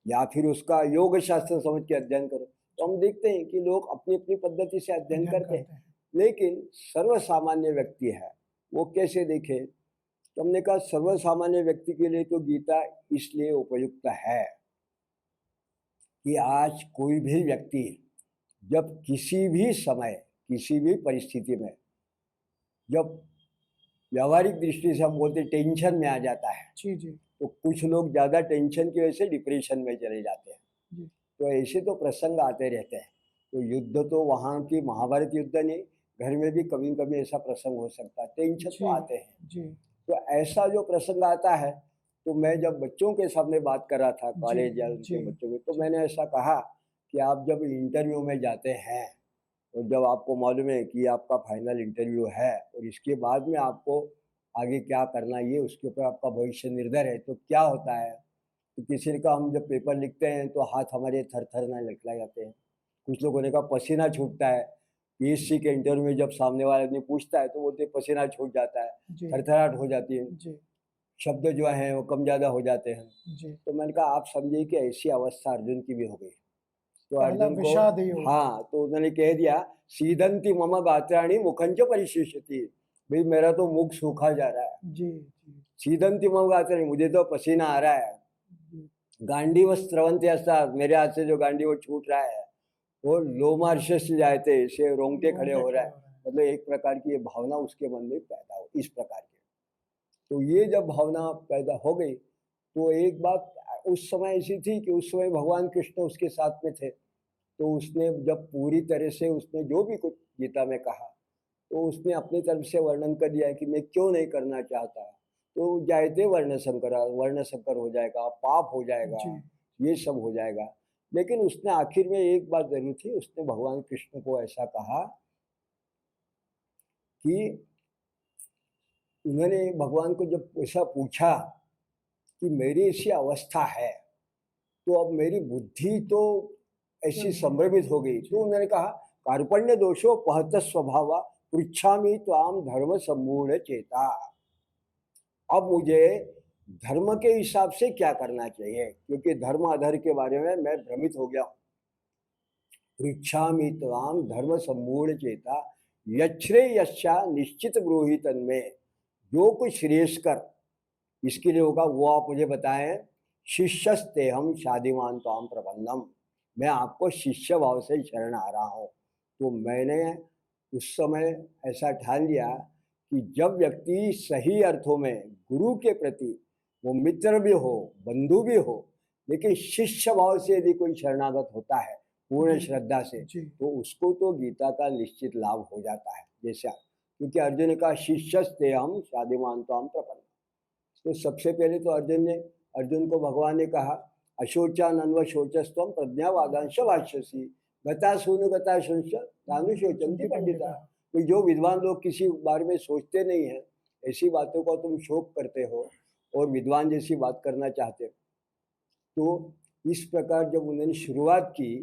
या फिर उसका योग शास्त्र समझ के अध्ययन करो। तो हम देखते हैं कि लोग अपनी अपनी पद्धति से अध्ययन करते हैं, लेकिन सर्वसामान्य व्यक्ति है वो कैसे देखे? तो हमने कहा सर्वसामान्य व्यक्ति के लिए तो गीता इसलिए उपयुक्त है कि आज कोई भी व्यक्ति जब किसी भी समय किसी भी परिस्थिति में, जब व्यावहारिक दृष्टि से हम बोलते टेंशन में आ जाता है, तो कुछ लोग ज़्यादा टेंशन की वजह से डिप्रेशन में चले जाते हैं। जी तो ऐसे तो प्रसंग आते रहते हैं। तो युद्ध तो वहाँ की महाभारत युद्ध नहीं, घर में भी कभी कभी ऐसा प्रसंग हो सकता है, टेंशन तो जी आते हैं। जी तो ऐसा जो प्रसंग आता है, तो मैं जब बच्चों के सामने बात कर रहा था जी कॉलेज या जी उनके बच्चों के, तो जी मैंने ऐसा कहा कि आप जब इंटरव्यू में जाते हैं और जब आपको मालूम है कि आपका फाइनल इंटरव्यू है और इसके बाद में आपको आगे क्या करना ये उसके ऊपर आपका भविष्य निर्भर है, तो क्या होता है, तो किसी का हम जब पेपर लिखते हैं तो हाथ हमारे थर थर ना लटला जाते हैं, कुछ लोगों ने कहा पसीना छूटता है, पीएससी के इंटरव्यू में जब सामने वाला आदमी पूछता है तो बोलते पसीना छूट जाता है, जी थरथराहट हो जाती है, जी शब्द जो हैं वो कम ज़्यादा हो जाते हैं। जी तो मैंने कहा आप समझिए कि ऐसी अवस्था अर्जुन की भी हो गई। तो पहला अर्जुन को, विषाद योग। हाँ, तो उन्होंने कह दिया सीदंती मम गात्राणि मुखंच परिशिष्यति, भाई मेरा तो मुख सूखा जा रहा है, जी जी सीदंती मम गात्राणि, मुझे तो पसीना आ रहा है, जी गांडीव स्रवंती अस्तात्, मेरे हाथ से जो गांडीव छूट रहा है वो लोमार्शस जाते से रोंगटे खड़े रोंगटे हो रहा खड़े है, हो रहे हैं। मतलब एक प्रकार की ये भावना उसके मन में पैदा हो इस प्रकार की। तो ये जब भावना पैदा हो गई, तो एक बात उस समय ऐसी थी कि उस समय भगवान कृष्ण उसके साथ में थे, तो उसने जब पूरी तरह से उसने जो भी कुछ गीता में कहा, तो उसने अपनी तरफ से वर्णन कर दिया कि मैं क्यों नहीं करना चाहता, तो जायते वर्ण संकर हो जाएगा, पाप हो जाएगा, जी ये सब हो जाएगा। लेकिन उसने आखिर में एक बात जरूर थी, उसने भगवान कृष्ण को ऐसा कहा कि उन्होंने भगवान को जब ऐसा पूछा कि मेरी ऐसी अवस्था है, तो अब मेरी बुद्धि तो ऐसी संभ्रमित हो गई, तो उन्होंने कहा कार्पण्य दोषो पहत स्वभाव पृच्छामि त्वाम धर्म सम्मूढ़ चेता, अब मुझे धर्म के हिसाब से क्या करना चाहिए, क्योंकि धर्म अधर्म के बारे में मैं भ्रमित हो गया हूँ। पृच्छामि त्वाम धर्म सम्मूढ़ चेता यच्छ्रेयश्चा निश्चित ब्रूहि तन्मे, जो कुछ श्रेयस्कर इसके लिए होगा वो आप मुझे बताएं। शिष्यस्ते हम शादिमान ताम प्रबंधम, मैं आपको शिष्य भाव से शरण आ रहा हूँ। तो मैंने उस समय ऐसा ठान लिया कि जब व्यक्ति सही अर्थों में गुरु के प्रति, वो मित्र भी हो बंधु भी हो, लेकिन शिष्य भाव से यदि कोई शरणागत होता है पूर्ण जी श्रद्धा से, जी तो उसको तो गीता का निश्चित लाभ हो जाता है। जैसा क्योंकि अर्जुन का शिष्यस्ते हम शादिमान ताम प्रबंधम, तो सबसे पहले तो अर्जुन को भगवान ने कहा अशोचान अन्व शोचस्तम प्रज्ञावादांश भाष्यसी गता सुन गता शुंश तानुशोचंती पंडिता। तो जो विद्वान लोग किसी बारे में सोचते नहीं है, ऐसी बातों का तुम शोक करते हो और विद्वान जैसी बात करना चाहते हो। तो इस प्रकार जब उन्होंने शुरुआत की,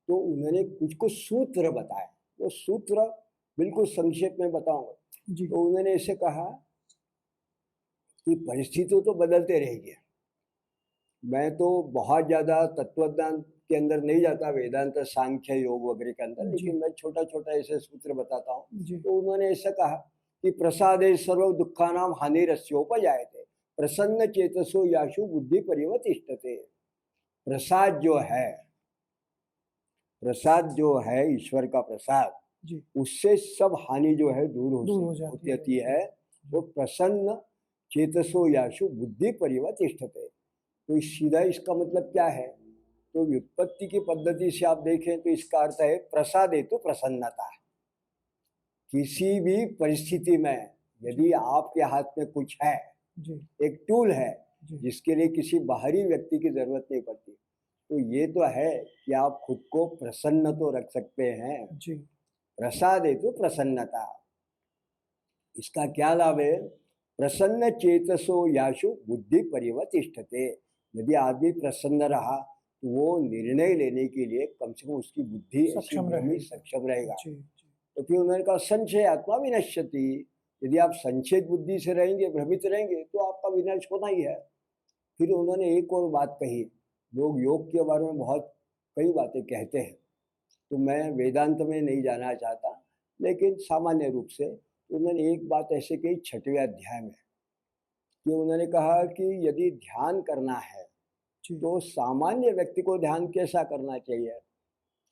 तो उन्होंने कुछ कुछ सूत्र बताए, वो सूत्र बिल्कुल संक्षेप में बताऊंगा। जी तो उन्होंने ऐसे कहा कि परिस्थितियां तो बदलते रहेगी, मैं तो बहुत ज़्यादा तत्वज्ञान के अंदर नहीं जाता, वेदांत सांख्य योग वगैरह के अंदर, जी लेकिन मैं छोटा छोटा ऐसे सूत्र बताता हूँ। जी तो उन्होंने ऐसा कहा कि प्रसादे सर्व दुखानाम हानिरस्योपजायते प्रसन्न चेतसो याशु बुद्धि परिवर्तिष्ठते। प्रसाद जो है, प्रसाद जो है ईश्वर का प्रसाद, जी उससे सब हानि जो है दूर दूर हो होती जाती होती है। है। वो प्रसन्न चेतसो याशु बुद्धि परिवर्तिष्ठते। तो सीधा इसका मतलब क्या है, तो व्युत्पत्ति की पद्धति से आप देखें तो इसका अर्थ है प्रसाद हेतु प्रसन्नता। किसी भी परिस्थिति में यदि आपके हाथ में कुछ है, जी एक टूल है जी जिसके लिए किसी बाहरी व्यक्ति की जरूरत नहीं पड़ती, तो ये तो है कि आप खुद को प्रसन्न तो रख सकते हैं। जी प्रसाद हेतु प्रसन्नता, इसका क्या लाभ है, प्रसन्न चेतसो याशु बुद्धि परिवर्तिष्ठते। यदि आदमी प्रसन्न रहा तो वो निर्णय लेने के लिए कम से कम उसकी बुद्धि ऐसी सक्षम भ्रमित रहेगा। सक्षम रहेगा। जी जी तो फिर उन्होंने कहा संशय आत्मा विनश्यति, यदि आप संशय बुद्धि से रहेंगे, भ्रमित रहेंगे, तो आपका विनाश होना ही है। फिर उन्होंने एक और बात कही, लोग योग के बारे में बहुत कई बातें कहते हैं, तो मैं वेदांत में नहीं जाना चाहता, लेकिन सामान्य रूप से उन्होंने एक बात ऐसे कही 6वें अध्याय में, कि उन्होंने कहा कि यदि ध्यान करना है जी तो सामान्य व्यक्ति को ध्यान कैसा करना चाहिए।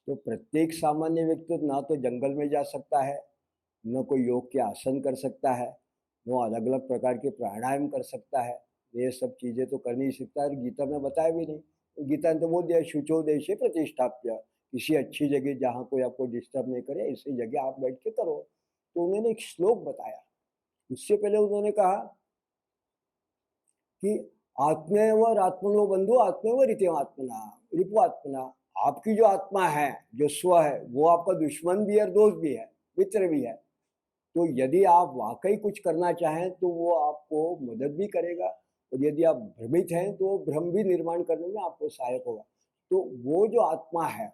तो प्रत्येक सामान्य व्यक्ति ना तो जंगल में जा सकता है, न कोई योग के आसन कर सकता है, वो अलग अलग प्रकार के प्राणायाम कर सकता है, ये सब चीज़ें तो कर नहीं सकता और गीता में बताया भी नहीं। गीता ने तो बोल दिया शुचो देशे प्रतिष्ठाप्य, किसी अच्छी जगह जहाँ कोई आपको डिस्टर्ब नहीं करे ऐसी जगह आप बैठ के करो। तो उन्होंने एक श्लोक बताया। उससे पहले उन्होंने कहा कि आत्मेव आत्मनो बंधु आत्मेव रितिव आत्मना रिपु आत्मना। आपकी जो आत्मा है, जो स्व है, वो आपका दुश्मन भी है, दोस्त भी है, मित्र भी है। तो यदि आप वाकई कुछ करना चाहें तो वो आपको मदद भी करेगा, और यदि आप भ्रमित हैं तो भ्रम भी निर्माण करने में आपको सहायक होगा। तो वो जो आत्मा है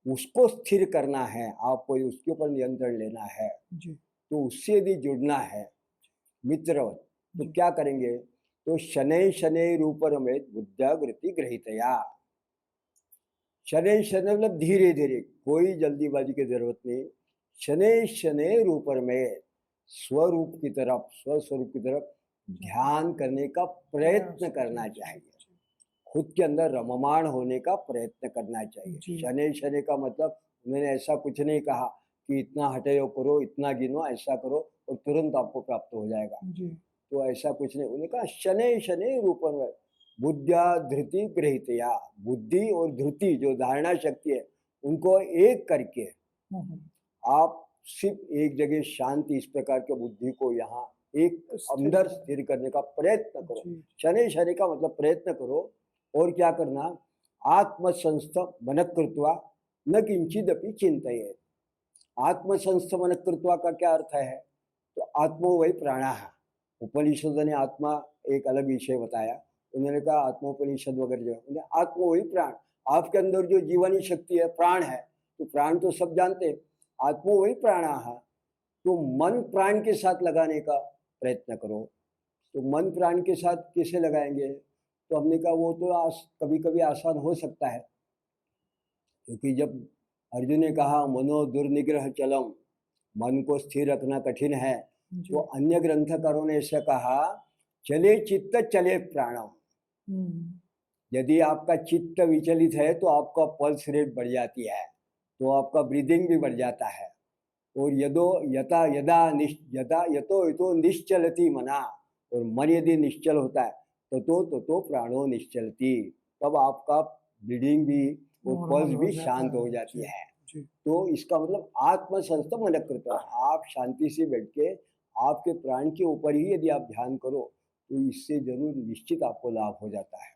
उसको स्थिर करना है, आपको उसके ऊपर नियंत्रण लेना है। जी तो उससे यदि जुड़ना है मित्र, तो क्या करेंगे? तो शनै शनै रूपरमेत बुद्ध्यागृति ग्रहितया। शनै शनै मतलब धीरे धीरे, कोई जल्दीबाजी की जरूरत नहीं। शनै शनै रूपरमेत, स्वरूप की तरफ, स्वस्वरूप की तरफ ध्यान करने का प्रयत्न करना चाहिए। खुद के अंदर रममाण होने का प्रयत्न करना चाहिए। शनै शनै का मतलब उन्होंने ऐसा कुछ नहीं कहा कि इतना हटयो करो, इतना गिनो, ऐसा करो और तुरंत आपको प्राप्त हो जाएगा। तो ऐसा कुछ नहीं। उन्होंने कहा शनै शनै रूपरमेत बुद्धिया धृति ग्रहितया। बुद्धि और धृति जो धारणा शक्ति है उनको एक करके आप सिर्फ एक जगह शांति, इस प्रकार के बुद्धि को यहाँ एक अंदर स्थिर करने का प्रयत्न करो। शनै शनै का मतलब प्रयत्न करो। और क्या करना? आत्मसंस्थ मनकृत्वा न किंचिदपि चिंतयेत्। आत्मसंस्थ मनकृत्वा का क्या अर्थ है? तो आत्मो वही प्राणः। उपनिषद ने आत्मा एक अलग विषय बताया। उन्होंने कहा आत्मोपनिषद वगैरह जो है, आत्मा वही प्राण। आपके अंदर जो जीवनी शक्ति है, प्राण है, तो प्राण तो सब जानते हैं, आत्मा वही प्राणः। तो मन प्राण के साथ लगाने का प्रयत्न करो। तो मन प्राण के साथ कैसे लगाएंगे? तो हमने कहा वो तो कभी कभी आसान हो सकता है, क्योंकि जब अर्जुन ने कहा मनो दुर्निग्रह चलम, मन को स्थिर रखना कठिन है, तो अन्य ग्रंथकारों ने ऐसा कहा चले चित्त चले प्राणम। यदि आपका चित्त विचलित है तो आपका पल्स रेट बढ़ जाती है, तो आपका ब्रीदिंग भी बढ़ जाता है। और यदो यथा यदा यदा यतो यतो निश्चलती मना, और मन यदि निश्चल होता है तो प्राणो निश्चलती, तब आपका ब्रीदिंग भी और पल्स भी शांत हो जाती है। तो इसका मतलब आत्मसंस्थ मनकृत, आप शांति से बैठ के आपके प्राण के ऊपर ही यदि आप ध्यान करो तो इससे जरूर निश्चित आपको लाभ हो जाता है।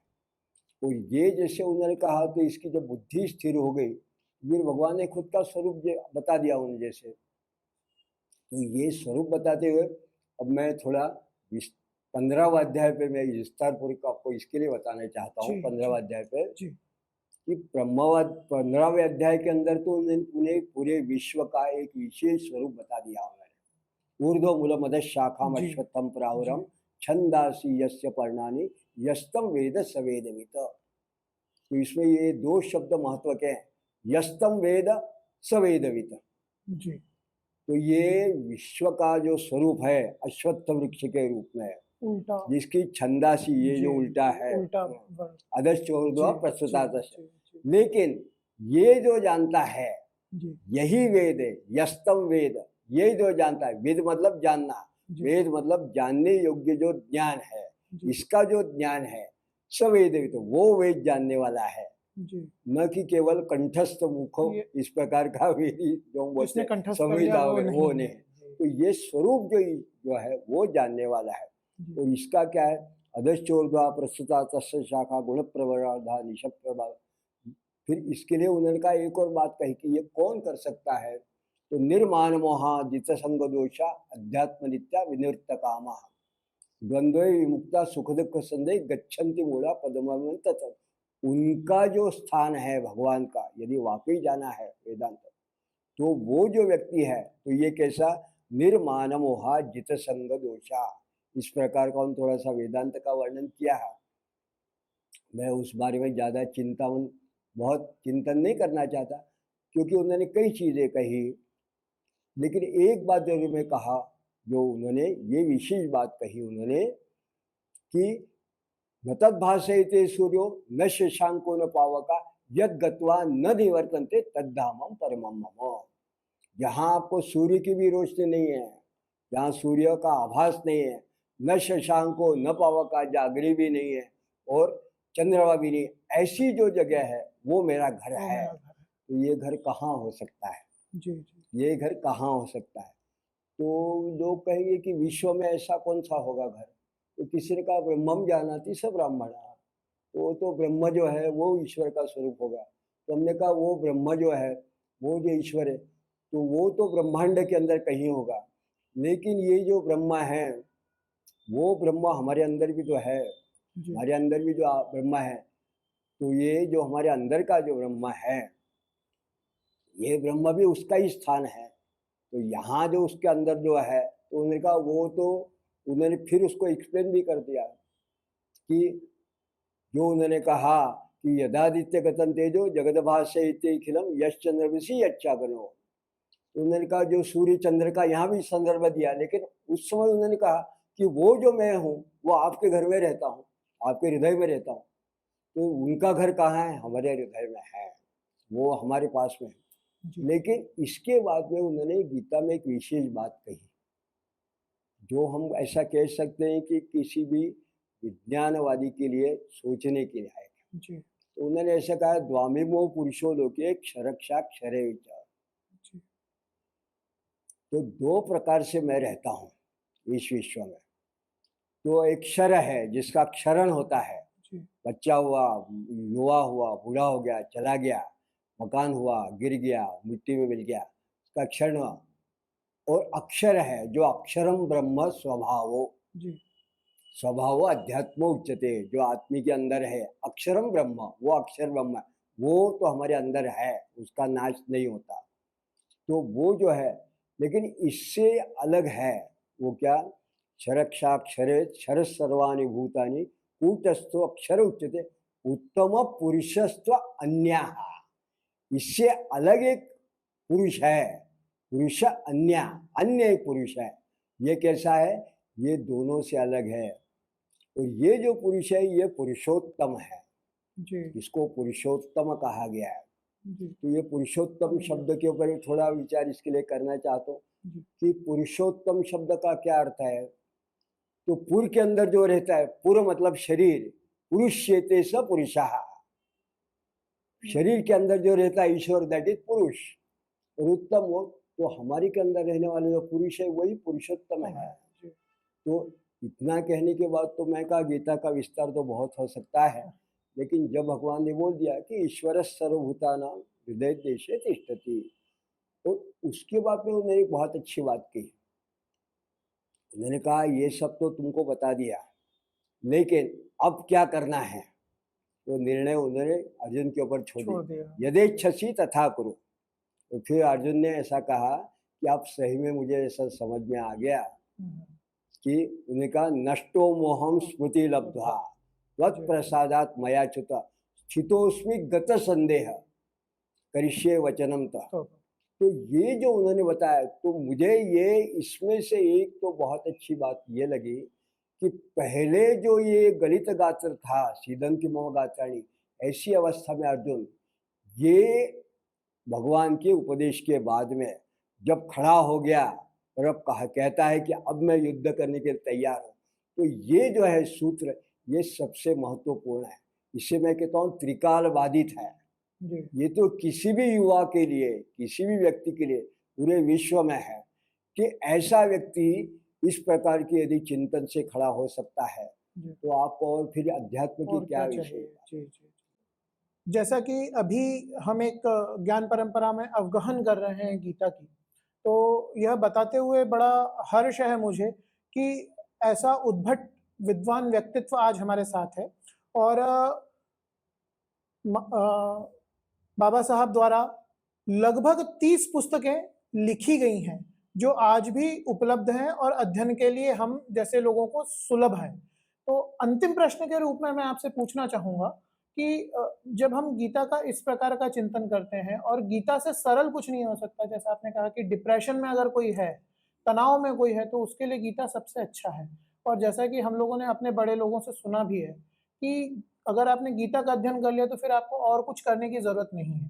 और ये जैसे उन्होंने कहा, तो इसकी जब बुद्धि स्थिर हो गई, फिर भगवान ने खुद का स्वरूप बता दिया उन्हें जैसे। तो ये स्वरूप बताते हुए अब मैं थोड़ा 15वां अध्याय पे मैं विस्तारपूर्वक आपको इसके लिए बताना चाहता हूँ। 15वां अध्याय पे कि 15वें अध्याय के अंदर तो उन्हें पूरे विश्व का एक विशेष स्वरूप बता दिया उन्होंने। ऊर्ध्व मूल मद शाखा अश्वत्थम प्रावरम छंदासी यस्य पर्णानि यस्तम वेद सवेदवित। तो इसमें ये दो शब्द महत्व के हैं, यस्तम वेद सवेदवित। तो ये विश्व का जो स्वरूप है अश्वत्थ वृक्ष के रूप में, उल्टा, जिसकी छंदासी, ये जो उल्टा है, अदश्च ऊर्ध्व प्रस्तुतादश। लेकिन ये जो जानता है यही वेद है, यस्तम वेद, यही जो जानता है। वेद मतलब जानना, वेद मतलब जानने योग्य जो ज्ञान है, इसका जो ज्ञान है सवेद, तो वो वेद जानने वाला है, न कि केवल कंठस्थ मुखो इस प्रकार का वेदी जो बोलते हैं संविदा वो नहीं। तो ये स्वरूप जो है वो जानने वाला है। तो इसका क्या है? अधश्चोर्ध्वा प्रस्तुता तस्य शाखा गुण प्रवराधा निशब प्रभा। फिर इसके लिए उन्होंने कहा एक और बात कही कि ये कौन कर सकता है? तो निर्माण मोहा जित संग दोषा अध्यात्म नित्या विनिवृत्त कामा द्वंद्व विमुक्ता सुख दुख संदेह गच्छन्ति मूढ़ा पद्मवंत। उनका जो स्थान है भगवान का, यदि वाकई जाना है वेदांत, तो वो जो व्यक्ति है, तो ये कैसा? निर्माण मोहा जित संग दोषा, इस प्रकार का थोड़ा सा वेदांत का वर्णन किया है। मैं उस बारे में ज़्यादा बहुत चिंतन नहीं करना चाहता, क्योंकि उन्होंने कई चीज़ें कही, लेकिन एक बात जरूर मैं कहा, जो उन्होंने ये विशेष बात कही उन्होंने कि न तद्भासयते सूर्यो न शशांको न पावका यद गत्वा न निवर्तन्ते तद्धामम परमम मम। जहाँ आपको सूर्य की भी रोशनी नहीं है, जहाँ सूर्य का आभास नहीं है, न शशांको न पावका जागरी भी नहीं है, और चंद्रवाबिनी, ऐसी जो जगह है वो मेरा घर वो है। मेरा घर है। तो ये घर कहाँ हो सकता है? जी जी ये घर कहाँ हो सकता है? तो लोग कहेंगे कि विश्व में ऐसा कौन सा होगा घर? तो किसी ने कहा ब्रह्मम जानाति स ब्राह्मणा, तो ब्रह्म जो है वो ईश्वर का स्वरूप होगा। तो हमने कहा वो ब्रह्म जो है, वो जो ईश्वर है, तो वो तो ब्रह्मांड के अंदर कहीं होगा, लेकिन ये जो ब्रह्म है वो ब्रह्म हमारे अंदर भी तो है। जी हमारे अंदर भी जो ब्रह्म है, तो ये जो हमारे अंदर का जो ब्रह्म है, ये ब्रह्म भी उसका ही स्थान है। तो यहाँ जो उसके अंदर जो है, तो उन्होंने कहा वो तो, उन्होंने फिर उसको एक्सप्लेन भी कर दिया कि जो उन्होंने कहा कि यदादित्य गतन तेजो जगदभाष्य इत्यखिलम यश चंद्र विषी अच्छागनो। तो उन्होंने कहा जो सूर्य चंद्र का यहाँ भी संदर्भ दिया, लेकिन उस समय उन्होंने कहा कि वो जो मैं हूँ वो आपके घर में रहता हूँ, आपके हृदय में रहता हूँ। तो उनका घर कहाँ है? हमारे हृदय में है, वो हमारे पास में है। जी लेकिन इसके बाद में उन्होंने गीता में एक विशेष बात कही, जो हम ऐसा कह सकते हैं कि किसी भी विज्ञानवादी के लिए सोचने के लायक है। जी तो उन्होंने ऐसा कहा, द्वामिमो पुरुषो लोके क्षरक्षाक्षरे विचार। जी तो दो प्रकार से मैं रहता हूँ इस विश्व में। तो एक क्षर है जिसका क्षरण होता है, जी बच्चा हुआ, युवा हुआ, बूढ़ा हो गया, चला गया, मकान हुआ, गिर गया, मिट्टी में मिल गया, उसका क्षरण हुआ। और अक्षर है जो अक्षरम ब्रह्म स्वभावो, जी स्वभाव अध्यात्म उच्चते, जो आत्मी के अंदर है, अक्षरम ब्रह्म, वो अक्षर ब्रह्म है, वो तो हमारे अंदर है, उसका नाश नहीं होता। तो वो जो है, लेकिन इससे अलग है वो क्या? क्षरक्षाक्षरे क्षर सर्वाणि भूतानि कूटस्थो अक्षर उच्चते उत्तम पुरुषस्त्व अन्यः। इससे अलग एक पुरुष है, पुरुष अन्य, अन्य एक पुरुष है। ये कैसा है? ये दोनों से अलग है। और ये जो पुरुष है ये पुरुषोत्तम है, जी इसको पुरुषोत्तम कहा गया है। जी तो ये पुरुषोत्तम शब्द के ऊपर भी थोड़ा विचार इसके लिए करना चाहता हूँ जी कि पुरुषोत्तम शब्द का क्या अर्थ है। तो पुर के अंदर जो रहता है, पुर मतलब शरीर, पुरुष्येते स पुरुषः, शरीर के अंदर जो रहता है ईश्वर, दैट इज पुरुष। और उत्तम वो, तो हमारे के अंदर रहने वाले जो पुरुष है वही पुरुषोत्तम है। जी तो इतना कहने के बाद तो मैं कहा गीता का विस्तार तो बहुत हो सकता है, लेकिन जब भगवान ने बोल दिया कि ईश्वर सर्वभूतानां हृदय देशे तिष्ठति, तो उसके बाद में उन्होंने एक बहुत अच्छी बात कही। उन्होंने कहा ये सब तो तुमको बता दिया, लेकिन अब क्या करना है? वो निर्णय उन्होंने अर्जुन के ऊपर छोड़ छोड़ दिया, दिया। यदेच्छसि तथा कुरु। तो फिर अर्जुन ने ऐसा कहा कि आप सही में, मुझे ऐसा समझ में आ गया कि उन्हें कहा नष्टो मोहम स्मृति लब्ध्वा त्वत्प्रसादात् मया च्युत स्थितोस्मि गत संदेह करिष्ये वचनम तः। तो ये जो उन्होंने बताया, तो मुझे ये इसमें से एक तो बहुत अच्छी बात ये लगी कि पहले जो ये गलित गात्र था, सीदंति मम गात्राणि, ऐसी अवस्था में अर्जुन ये भगवान के उपदेश के बाद में जब खड़ा हो गया और अब कहता है कि अब मैं युद्ध करने के लिए तैयार हूँ, तो ये जो है सूत्र, ये सबसे महत्वपूर्ण है। इसे मैं कहता हूँ त्रिकाल बाधित है। ये तो किसी भी युवा के लिए, किसी भी व्यक्ति के लिए पूरे विश्व में है कि ऐसा व्यक्ति इस प्रकार की यदि चिंतन से खड़ा हो सकता है, तो आपको और फिर अध्यात्म की क्या विषय। जी जी। जैसा कि अभी हम एक ज्ञान परंपरा में अवगहन कर रहे हैं गीता की, तो यह बताते हुए बड़ा हर्ष है मुझे कि ऐसा उद्भट विद्वान व्यक्तित्व आज हमारे साथ है। और बाबा साहब द्वारा लगभग 30 पुस्तकें लिखी गई हैं जो आज भी उपलब्ध हैं और अध्ययन के लिए हम जैसे लोगों को सुलभ है। तो अंतिम प्रश्न के रूप में मैं आपसे पूछना चाहूँगा कि जब हम गीता का इस प्रकार का चिंतन करते हैं, और गीता से सरल कुछ नहीं हो सकता, जैसा आपने कहा कि डिप्रेशन में अगर कोई है, तनाव में कोई है, तो उसके लिए गीता सबसे अच्छा है। और जैसा कि हम लोगों ने अपने बड़े लोगों से सुना भी है कि अगर आपने गीता का अध्ययन कर लिया तो फिर आपको और कुछ करने की जरूरत नहीं है।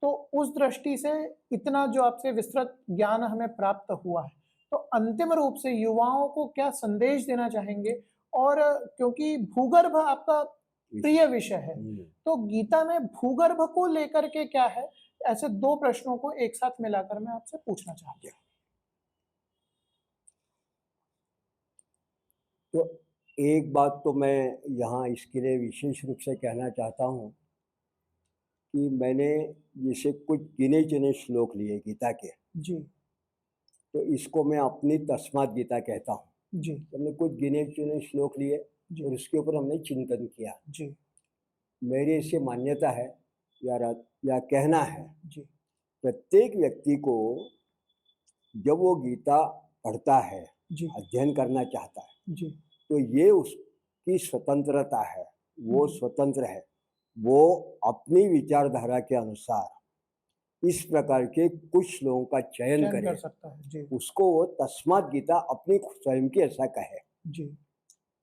तो उस दृष्टि से इतना जो आपसे विस्तृत ज्ञान हमें प्राप्त हुआ है, तो अंतिम रूप से युवाओं को क्या संदेश देना चाहेंगे? और क्योंकि भूगर्भ आपका प्रिय विषय है। तो गीता में भूगर्भ को लेकर के क्या है, ऐसे दो प्रश्नों को एक साथ मिलाकर मैं आपसे पूछना चाहती हूँ। तो एक बात तो मैं यहाँ इसके लिए विशेष रूप से कहना चाहता हूँ कि मैंने जैसे कुछ गिने चुने श्लोक लिए गीता के, जी तो इसको मैं अपनी तस्मात् गीता कहता हूँ। जी हमने कुछ गिने चुने श्लोक लिए जी और उसके ऊपर हमने चिंतन किया। जी मेरी ऐसी मान्यता है या कहना है, जी प्रत्येक व्यक्ति को जब वो गीता पढ़ता है, जी अध्ययन करना चाहता है, जी तो ये उसकी स्वतंत्रता है, वो स्वतंत्र है, वो अपनी विचारधारा के अनुसार इस प्रकार के कुछ श्लोकों का चयन चयन करे, कर सकता है। जी उसको वो तस्मात् गीता अपनी स्वयं की ऐसा कहे। जी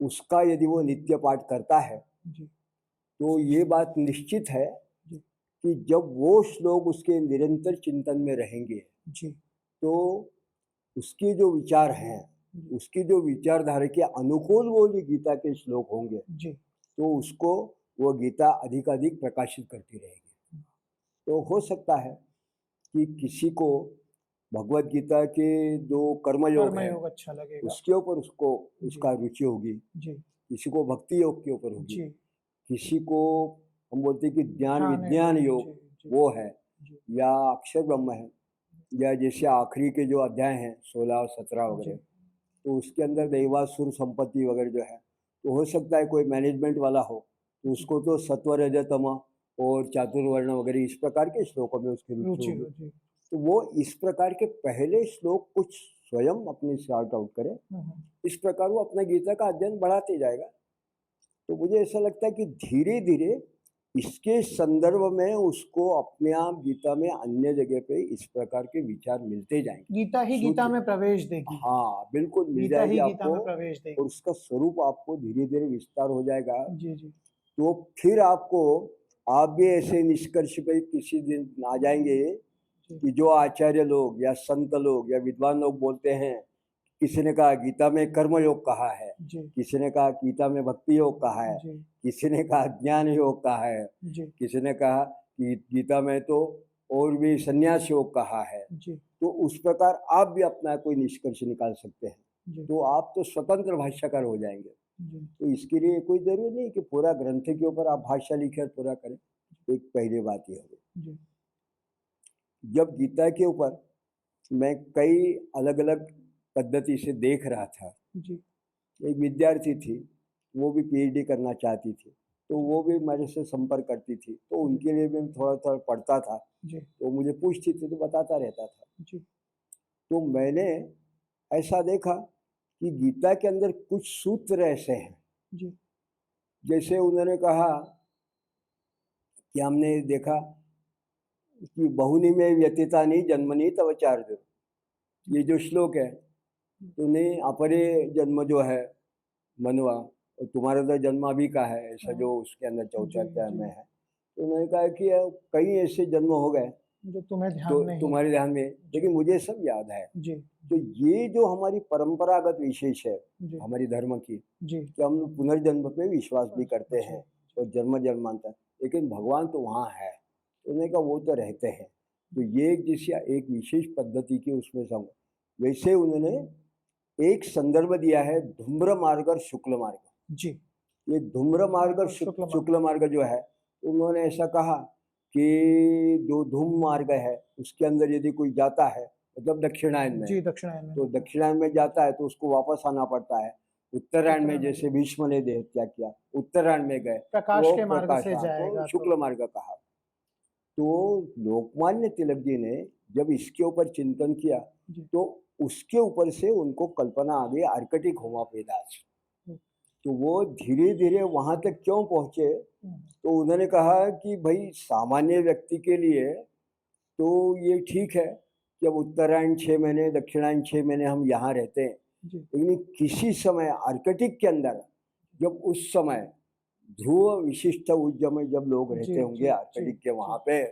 उसका यदि वो नित्य पाठ करता है जी तो ये बात निश्चित है जी कि जब वो श्लोक उसके निरंतर चिंतन में रहेंगे जी तो उसके जो विचार हैं, उसकी जो विचारधारा के अनुकूल वो जो गीता के श्लोक होंगे, जी तो उसको वो गीता अधिकाधिक प्रकाशित करती रहेगी। तो हो सकता है कि किसी को भगवत गीता के जो कर्मयोग है कर्मयोग अच्छा लगेगा। उसके ऊपर उसको उसका रुचि होगी, जी किसी को भक्ति योग के ऊपर होगी, जी किसी को हम बोलते हैं कि ज्ञान ध्यान विज्ञान योग, योग जी वो है, जी या अक्षर ब्रह्म है, या जैसे आखिरी के जो अध्याय हैं 16 और 17 वगैरह, तो उसके अंदर दैवासुर संपत्ति वगैरह जो है, तो हो सकता है कोई मैनेजमेंट वाला हो तो उसको तो सत्व रज तम और चातुर्वर्ण वगैरह इस प्रकार के श्लोकों में उसकी रुचि रुचि होगी। हो। जी तो वो इस प्रकार के पहले श्लोक कुछ स्वयं अपने सॉर्ट आउट करे, इस प्रकार वो अपना गीता का अध्ययन बढ़ाते जाएगा। तो मुझे ऐसा लगता है कि धीरे धीरे इसके संदर्भ में उसको अपने आप गीता में अन्य जगह पे इस प्रकार के विचार मिलते जाएंगे। गीता ही गीता में प्रवेश देगी। हाँ बिल्कुल मिल गीता ही जाएगी गीता आपको, में प्रवेश देगी। और उसका स्वरूप आपको धीरे धीरे विस्तार हो जाएगा। जी जी तो फिर आप भी ऐसे निष्कर्ष पे किसी दिन आ जाएंगे कि जो आचार्य लोग या संत लोग या विद्वान लोग बोलते हैं, किसी ने कहा गीता में कर्म योग कहा है, किसी ने कहा गीता में भक्ति योग कहा है, किसी ने कहा ज्ञान योग कहा है, किसी ने कहा कि गीता में तो और भी संन्यास योग कहा है। तो उस प्रकार आप भी अपना कोई निष्कर्ष निकाल सकते हैं, तो आप तो स्वतंत्र भाष्यकार हो जाएंगे। तो इसके लिए कोई जरूरी नहीं कि पूरा ग्रंथ के ऊपर आप भाष्य लिखकर पूरा करें। एक पहली बात ये होगी। जब गीता के ऊपर मैं कई अलग अलग पद्धति से देख रहा था, एक विद्यार्थी थी, वो भी पीएचडी करना चाहती थी, तो वो भी मेरे से संपर्क करती थी, तो उनके लिए भी थोड़ा थोड़ा पढ़ता था, तो मुझे पूछती थी तो बताता रहता था। तो मैंने ऐसा देखा कि गीता के अंदर कुछ सूत्र ऐसे हैं, जैसे उन्होंने कहा कि हमने देखा कि बहुनी में व्यतीता नहीं जन्मनी तव चार्य, ये जो श्लोक है, तूने अपरे जन्म जो है मनवा और तुम्हारा तो जन्म अभी का है, ऐसा जो उसके अंदर चौथे अध्याय में है। तो उन्होंने कहा कि कई ऐसे जन्म हो गए जो तुम्हें ध्यान तो नहीं, तुम्हारे ध्यान में, लेकिन मुझे सब याद है। तो ये जो हमारी परंपरागत विशेष है हमारी धर्म की, कि हम पुनर्जन्म पे विश्वास भी करते हैं और जन्म जन्मांतर, लेकिन भगवान तो वहाँ है। उन्होंने कहा वो तो रहते हैं। तो ये जैसे एक विशेष पद्धति की उसमें सब, वैसे उन्होंने एक संदर्भ दिया है धूम्र मार्ग और शुक्ल मार्ग। ये धूम्र मार्ग और शुक्ल मार्ग जो है, उन्होंने ऐसा कहा कि जो धूम मार्ग है उसके अंदर यदि कोई जाता है, मतलब दक्षिणायन में, तो दक्षिणायन में जाता है तो उसको वापस आना पड़ता है। उत्तरायण में जैसे भीष्म ने देह त्याग किया, उत्तरायण में गए प्रकाश के मार्ग से जाएगा, तो शुक्ल मार्ग कहा। तो लोकमान्य तिलक जी ने जब इसके ऊपर चिंतन किया तो उसके ऊपर से उनको कल्पना आ गई आर्कटिक होमा पेदास। तो वो धीरे धीरे वहां तक क्यों पहुंचे, तो उन्होंने कहा कि भाई सामान्य व्यक्ति के लिए तो ये ठीक है कि अब उत्तरायण 6 महीने दक्षिणायन 6 महीने हम यहाँ रहते हैं, लेकिन किसी समय आर्कटिक के अंदर जब उस समय ध्रुव विशिष्ट ऊर्जा में जब लोग रहते होंगे आर्कटिक के वहां पे,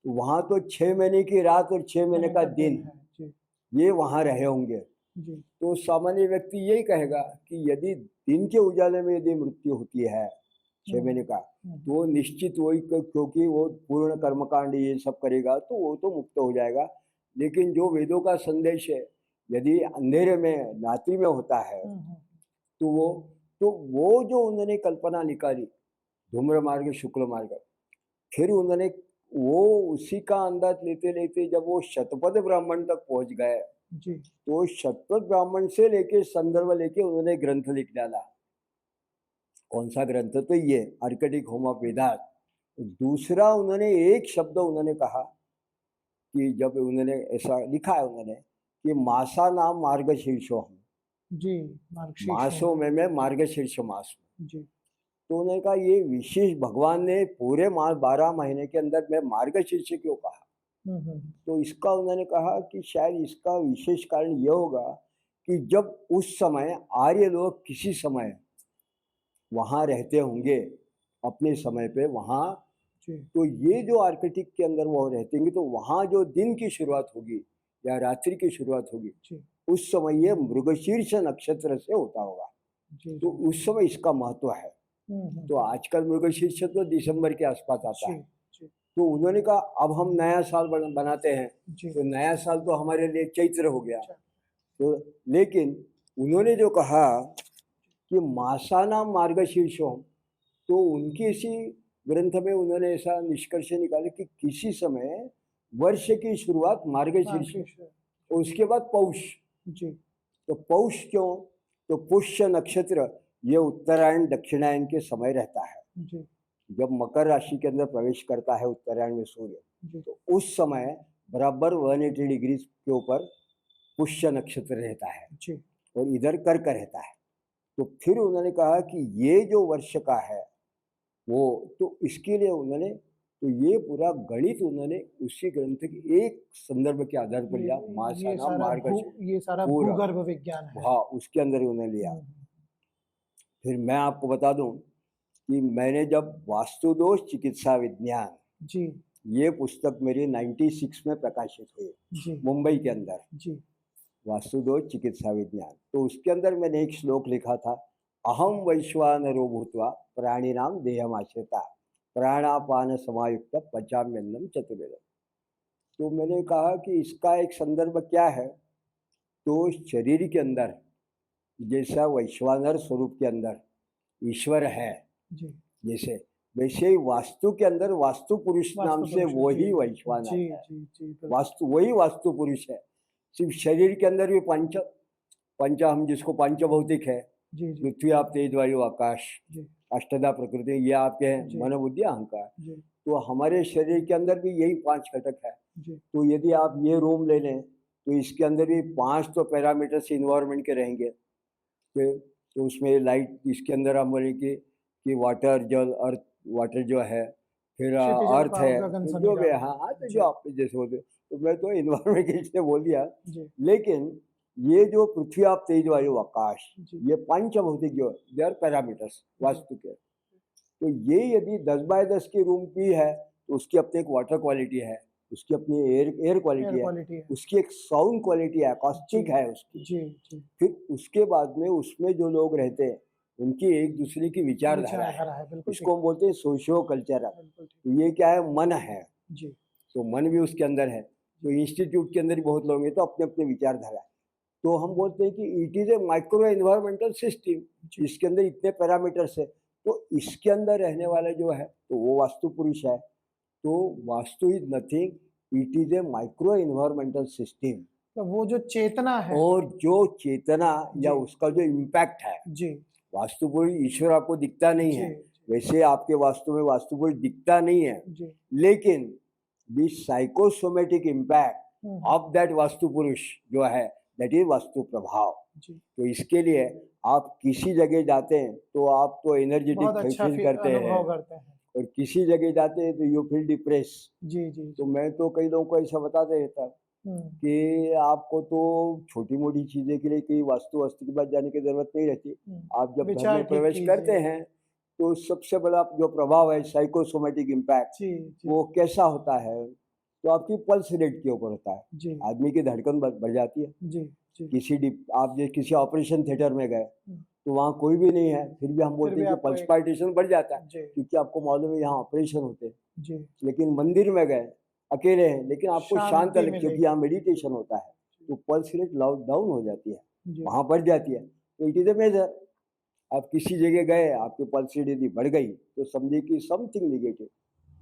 वहां तो 6 महीने की रात और 6 महीने का दिन ये वहां रहे होंगे। तो सामान्य व्यक्ति यही कहेगा कि यदि दिन के उजाले में यदि मृत्यु होती है 6 महीने का, तो वो निश्चित वही क्योंकि वो पूर्ण कर्मकांड ये सब करेगा तो वो तो मुक्त हो जाएगा। लेकिन जो वेदों का संदेश है, यदि अंधेरे में रात्रि में होता है तो वो जो उन्होंने कल्पना निकाली धूम्र मार्ग शुक्ल मार्ग, फिर उन्होंने वो उसी का अंदाज लेते लेते जब वो शतपथ ब्राह्मण तक पहुंच गए जी तो शतपथ ब्राह्मण से लेके संदर्भ लेके उन्होंने ग्रंथ लिख डाला। कौन सा ग्रंथ? तो ये आर्कटिक होम ऑफ वेदांत। दूसरा उन्होंने एक शब्द उन्होंने कहा कि जब उन्होंने ऐसा लिखा है उन्होंने कि मासा नाम मार्गशीर्षो हम, जी मार्गशीर्ष मासों में मैं मार्गशीर्ष मास हूँ। जी तो उन्होंने कहा ये विशेष भगवान ने पूरे 12 महीने के अंदर मैं मार्गशीर्ष क्यों कहा? तो इसका उन्होंने कहा कि शायद इसका विशेष कारण यह होगा कि जब उस समय आर्य लोग किसी समय वहाँ रहते होंगे अपने समय पे वहाँ, जी तो ये जो आर्कटिक के अंदर वो रहते होंगे तो वहाँ जो दिन की शुरुआत होगी या रात्रि की शुरुआत होगी जी उस समय ये मृगशीर्ष नक्षत्र से होता होगा। जी तो उस समय इसका महत्व है। तो आजकल मृगशीर्ष तो दिसंबर के आसपास आता जी है। जी तो उन्होंने कहा अब हम नया साल बनाते हैं, जी तो नया साल तो हमारे लिए चैत्र हो गया। अच्छा। तो लेकिन उन्होंने जो कहा कि मासाना मार्गशीर्षों, तो उनकी इसी ग्रंथ में उन्होंने ऐसा निष्कर्ष निकाला कि किसी समय वर्ष की शुरुआत मार्गशीर्ष मार्गशीर्ष और उसके बाद पौष। जी तो पौष क्यों? तो पुष्य नक्षत्र ये उत्तरायण दक्षिणायन के समय रहता है। जी जब मकर राशि के अंदर प्रवेश करता है उत्तरायण में सूर्य, जी तो उस समय बराबर 180 डिग्री के ऊपर पुष्य नक्षत्र रहता है जी और इधर कर्क रहता है। तो फिर उन्होंने कहा कि ये जो वर्ष का है वो, तो इसके लिए उन्होंने तो ये पूरा गणित उन्होंने उसी ग्रंथ के एक संदर्भ के आधार पर लिया, ये मासाना सारा मार्गशीर्ष ये सारा पूरा, भूगर्भ विज्ञान है। हाँ उसके अंदर ही उन्होंने लिया। फिर मैं आपको बता दूं कि मैंने जब वास्तुदोष चिकित्सा विज्ञान जी ये पुस्तक मेरी 96 में प्रकाशित हुई जी मुंबई के अंदर, जी वास्तुदोष चिकित्सा विज्ञान, तो उसके अंदर मैंने एक श्लोक लिखा था, अहम वैश्वानरो भूत्वा प्राणिनाम देहमाश्रिता प्राणापान समायुक्त पचाम्यन्नम चतुर्वेदम। तो मैंने कहा कि इसका एक संदर्भ क्या है? तो शरीर के अंदर जैसा वैश्वानर स्वरूप के अंदर ईश्वर है जी जैसे, वैसे ही वास्तु के अंदर वास्तु पुरुष नाम से पुरुष, वही जी वैश्वानर जी है। जी जी बिल्कुल। वास्तु वही वास्तु पुरुष है। सिर्फ शरीर के अंदर भी पंच हम जिसको पंचभौतिक है, जी जी पृथ्वी आप तेज वायु आकाश, जी अष्टधा प्रकृति, ये आपके हैं जी। मन बुद्धि अहंकार। जी तो हमारे शरीर के अंदर भी यही 5 घटक है। जी तो यदि आप ये रूम ले लें तो इसके अंदर भी 5 तो पैरामीटर्स इन्वायरमेंट के रहेंगे। तो उसमें लाइट, इसके अंदर हम बोले कि वाटर जल अर्थ, वाटर जो है, फिर क्षितिज और अर्थ है, गगन तो जो समीकरण। भी है, हाँ हाँ, तो जी जो आप जैसे बोलते, तो मैं तो इन्वायरमेंट के इसलिए बोल दिया। जी लेकिन ये जो पृथ्वी आप तेज वायु आकाश, जी ये पंचभौतिक जो दे आर पैरामीटर्स वास्तु के। तो ये यदि 10 बाय 10 की रूम की है तो उसकी अपनी एक वाटर क्वालिटी है, उसकी अपनी एयर क्वालिटी है, क्वालिटी है। उसकी एक साउंड क्वालिटी है, अकॉस्टिक जी है उसकी। जी जी फिर उसके बाद में उसमें जो लोग रहते हैं उनकी एक दूसरे की विचारधारा है, विचारधारा है, बिल्कुल इसको हम बोलते हैं सोशियो कल्चरल। बिल्कुल ठीक। तो ये क्या है? मन है। जी तो मन भी उसके अंदर है। तो इंस्टीट्यूट के अंदर भी बहुत लोग हैं तो अपने अपने विचारधारा है। तो हम बोलते हैं कि it is a micro environmental system, इसके अंदर इतने पैरामीटर्स है। तो इसके अंदर रहने वाला जो है तो वो वास्तु पुरुष है। तो vastu is nothing, it is a micro environmental system. तो वो जो चेतना है। और जो चेतना या जी। उसका जो इम्पैक्ट है, जी वास्तु पुरुष ईश्वर आपको दिखता नहीं है, जी वैसे आपके वास्तु में वास्तु पुरुष दिखता नहीं है, जी लेकिन the psychosomatic impact of that vastu पुरुष जो है दैट इज वास्तु प्रभाव। जी तो इसके लिए आप किसी जगह जाते हैं तो आप तो एनर्जेटिक बहुत अच्छा फील करते हैं, अनुभव करते हैं। और किसी जगह जाते हैं तो यू फील डिप्रेस। जी जी तो जी मैं तो कई लोगों को ऐसा बताते रहता कि आपको तो छोटी मोटी चीजें के लिए कहीं वास्तु के पास जाने की जरूरत नहीं रहती। आप जब घर विचार में ठीक प्रवेश कीजिए। करते हैं तो सबसे बड़ा जो प्रभाव है साइकोसोमेटिक इम्पैक्ट, जी जी वो कैसा होता है? तो आपकी पल्स रेट के ऊपर होता है। जी आदमी की धड़कन बढ़ जाती है। जी जी आप जो किसी ऑपरेशन थिएटर में गए तो वहाँ कोई भी नहीं है, फिर भी हम फिर बोलते भी हैं कि आपको पल्स एक पाल्पिटेशन बढ़ जाता है, जी क्योंकि आपको मालूम है यहाँ ऑपरेशन होते हैं। जी लेकिन मंदिर में गए, अकेले हैं, लेकिन आपको शांत शांति अलग, क्योंकि मिलेगी यहाँ मेडिटेशन होता है, तो पल्स रेट डाउन हो जाती है, जी वहाँ बढ़ जाती है। तो इट इज ए मेजर। आप किसी जगह गए, आपकी पल्स रेट यदि बढ़ गई तो समझिए कि समथिंग निगेटिव।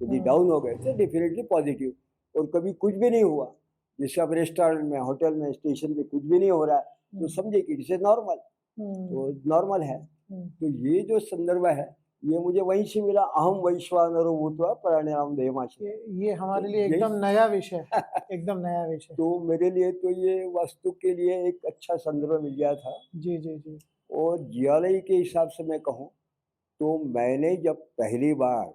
यदि डाउन हो गए तो डेफिनेटली पॉजिटिव। और कभी कुछ भी नहीं हुआ, जैसे आप रेस्टोरेंट में, होटल में, स्टेशन पे कुछ भी नहीं हो रहा है, तो समझिए कि इट्स नॉर्मल, तो नॉर्मल है। तो ये जो संदर्भ है, ये मुझे वहीं से मिला, अहम वैश्वानरो भूत्वा प्राणायाम देहमाशय। ये हमारे लिए यही एकदम नया विषय है, एकदम नया विषय। तो मेरे लिए तो ये वास्तु के लिए एक अच्छा संदर्भ मिल गया था। जी जी जी और जियोलॉजी के हिसाब से मैं कहूँ तो मैंने जब पहली बार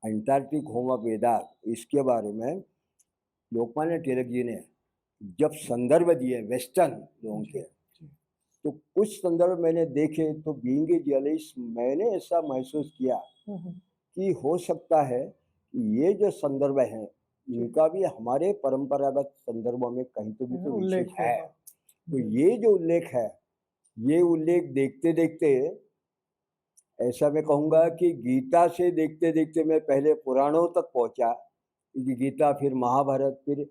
अंटार्कटिक होमवर्क वेदांत इसके बारे में लोकमान्य तिलक जी ने जब संदर्भ दिए वेस्टर्न लोगों जी के, जी तो कुछ संदर्भ मैंने देखे, तो बीइंग ए जियोलॉजिस्ट मैंने ऐसा महसूस किया हम्म, कि हो सकता है कि ये जो संदर्भ हैं इनका भी हमारे परंपरागत संदर्भों में कहीं तो भी तो उल्लेख विशेष है। होगा तो जी ये जो उल्लेख है, ये उल्लेख देखते देखते ऐसा मैं कहूँगा कि गीता से देखते देखते मैं पहले पुराणों तक पहुँचा, क्योंकि गीता, फिर महाभारत, फिर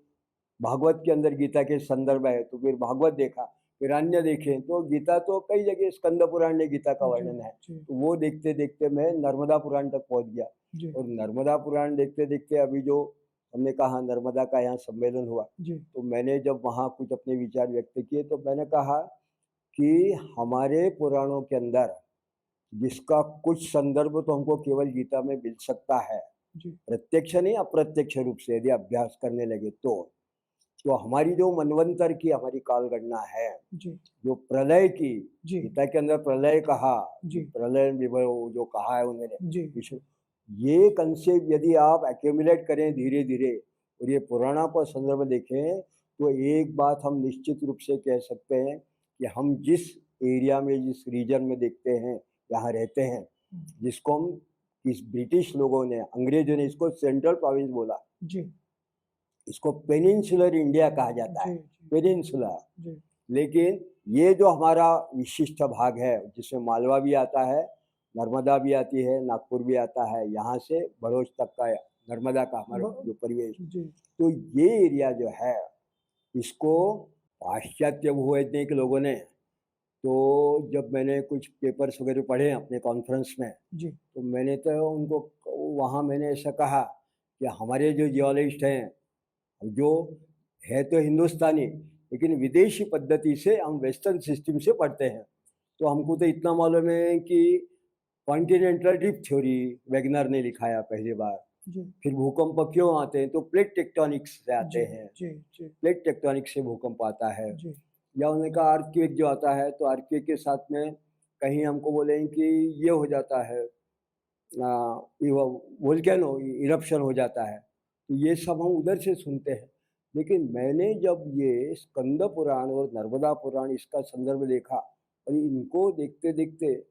भागवत के अंदर गीता के संदर्भ है, तो फिर भागवत देखा, फिर अन्य देखे, तो गीता तो कई जगह स्कंद पुराण में गीता का जी वर्णन है, जी तो वो देखते देखते मैं नर्मदा पुराण तक पहुँच गया। जी और नर्मदा पुराण देखते देखते अभी जो हमने कहा नर्मदा का यहाँ सम्मेलन हुआ, जी तो मैंने जब वहाँ कुछ अपने विचार व्यक्त किए, तो मैंने कहा कि हमारे पुराणों के अंदर जिसका कुछ संदर्भ तो हमको केवल गीता में मिल सकता है, जी प्रत्यक्ष नहीं अप्रत्यक्ष रूप से यदि अभ्यास करने लगे तो हमारी जो मनवंतर की हमारी कालगणना है, जी जो प्रलय की, जी गीता के अंदर प्रलय कहा, जी प्रलय विभव जो कहा है उन्होंने जी विश्व, ये कंसेप्ट यदि आप एक्यूमुलेट करें धीरे धीरे और ये पुराणों को संदर्भ देखें, तो एक बात हम निश्चित रूप से कह सकते हैं कि हम जिस एरिया में, जिस रीजन में देखते हैं, यहाँ रहते हैं, जिसको हम, इस ब्रिटिश लोगों ने, अंग्रेजों ने इसको सेंट्रल प्रोविंस बोला, जी इसको पेनिनसुलर इंडिया कहा जाता जी है, जी पेनिनसुलर। जी लेकिन ये जो हमारा विशिष्ट भाग है, जिसमें मालवा भी आता है, नर्मदा भी आती है, नागपुर भी आता है, यहाँ से भरूच तक का नर्मदा का हमारा जो परिवेश, जी तो ये एरिया जो है, इसको पाश्चात्य भूवैज्ञानिक लोगों ने, तो जब मैंने कुछ पेपर्स वगैरह पढ़े अपने कॉन्फ्रेंस में, जी तो मैंने तो उनको वहाँ मैंने ऐसा कहा कि हमारे जो जियोलॉजिस्ट हैं, जो है तो हिंदुस्तानी, लेकिन विदेशी पद्धति से हम वेस्टर्न सिस्टम से पढ़ते हैं, तो हमको तो इतना मालूम है कि कॉन्टिनेंटल ड्रिफ्ट थ्योरी वैगनर ने लिखाया पहली बार। जी फिर भूकंप क्यों आते हैं, तो प्लेट टेक्टोनिक्स से आते जी हैं, जी जी प्लेट टेक्टोनिक्स से भूकंप आता है। जी या उन्होंने कहा अर्थक्वेक जो आता है, तो अर्थक्वेक के साथ में कहीं हमको बोलेंगे कि ये हो जाता है, वोल्केनो इरप्शन हो जाता है, तो ये सब हम उधर से सुनते हैं। लेकिन मैंने जब ये स्कंद पुराण और नर्मदा पुराण इसका संदर्भ देखा, और इनको देखते देखते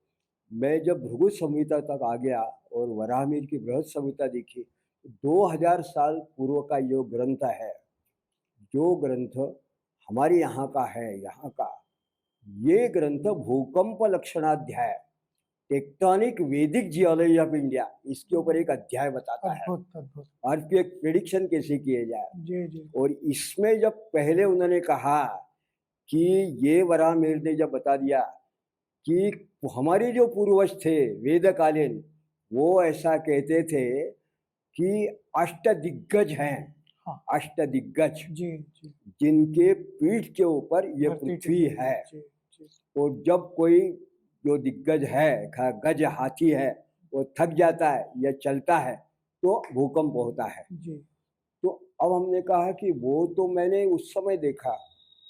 मैं जब भृगु संहिता तक आ गया और वराहमिहिर की बृहद संहिता देखी, 2000 साल पूर्व का जो ग्रंथ है, जो ग्रंथ हमारे यहाँ का है, यहाँ का ये ग्रंथ भूकंप लक्षणाध्याय, टेक्टोनिक वैदिक जियोलॉजी ऑफ इंडिया, इसके ऊपर एक अध्याय बताता है, अद्भुत अद्भुत अर्थक्वेक प्रेडिक्शन कैसे किए जाए। जी जी और इसमें जब पहले उन्होंने कहा कि ये वराहमिहिर ने जब बता दिया कि हमारे जो पूर्वज थे वेदकालीन, वो ऐसा कहते थे कि अष्टदिग्गज हैं, हाँ अष्टदिग्गज, जी जी जिनके पीठ के ऊपर ये धरती पृथ्वी टिकी है। जी जी और जब कोई जो दिग्गज है, गज हाथी है, वो थक जाता है या चलता है, तो भूकंप होता है। जी तो अब हमने कहा कि वो तो मैंने उस समय देखा,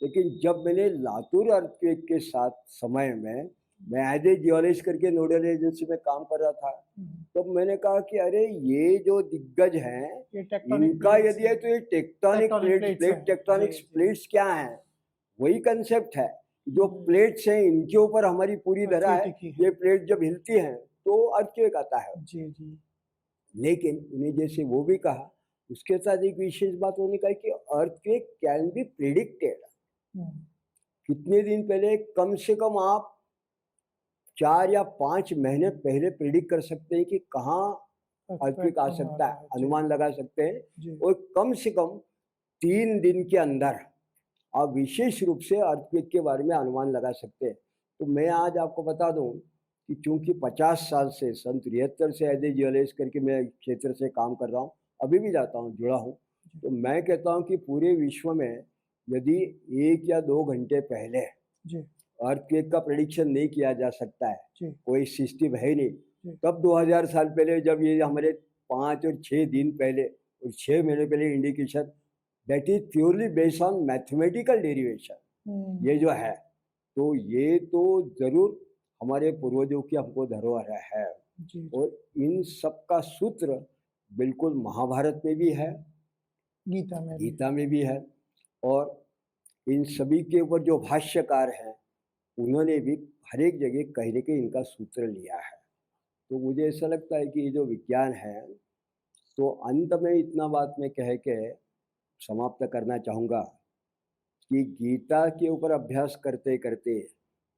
लेकिन जब मैंने लातूर अर्थक्वेक के साथ समय में, मैं एज ए जियोलॉजिस्ट करके नोडल एजेंसी में काम कर रहा था, तब मैंने कहा कि अरे ये जो दिग्गज हैं, ये टेक्टोनिक इनका प्लेट्स यदि है तो ये टेक्टोनिक टेक्टोनिक प्लेट, प्लेट्स हैं प्लेट टेक्टोनिक्स जी जी प्लेट्स क्या हैं, वही कंसेप्ट है। जो प्लेट्स हैं, इनके ऊपर हमारी पूरी धरा पृथ्वी है, टिकी है ये प्लेट जब हिलती हैं तो अर्थक्वेक आता है। जी जी लेकिन उन्हें जैसे वो भी कहा, उसके साथ एक विशेष बात उन्होंने कहा कि अर्थक्वेक कैन बी प्रिडिक्टेड। हम्म, कितने दिन पहले, कम से कम आप 4 या 5 महीने पहले प्रिडिक्ट कर सकते हैं कि कहाँ अर्थक्वेक आ सकता है, अनुमान लगा सकते हैं। और कम से कम 3 दिन के अंदर आप विशेष रूप से अर्थक्वेक के बारे में अनुमान लगा सकते हैं। तो मैं आज आपको बता दूं कि चूंकि 50 साल से सन 73 से एज ए जियोलॉजिस्ट करके मैं क्षेत्र से काम कर रहा हूँ, अभी भी जाता हूँ, जुड़ा हूँ। तो मैं कहता हूँ कि पूरे विश्व में यदि 1 या 2 घंटे पहले अर्थक्वेक का प्रेडिक्शन नहीं किया जा सकता है, कोई सिस्टम है नहीं, तब 2000 साल पहले जब ये हमारे 5 और 6 दिन पहले और 6 महीने पहले indication, that is purely based on mathematical derivation, ये जो है, तो ये तो जरूर हमारे पूर्वजों की हमको धरोहर है। और इन सब का सूत्र बिल्कुल महाभारत में भी है, गीता में भी है, और इन सभी के ऊपर जो भाष्यकार हैं उन्होंने भी हर एक जगह कहीं न कहीं इनका सूत्र लिया है। तो मुझे ऐसा लगता है कि ये जो विज्ञान है, तो अंत में इतना बात मैं कह के समाप्त करना चाहूँगा कि गीता के ऊपर अभ्यास करते करते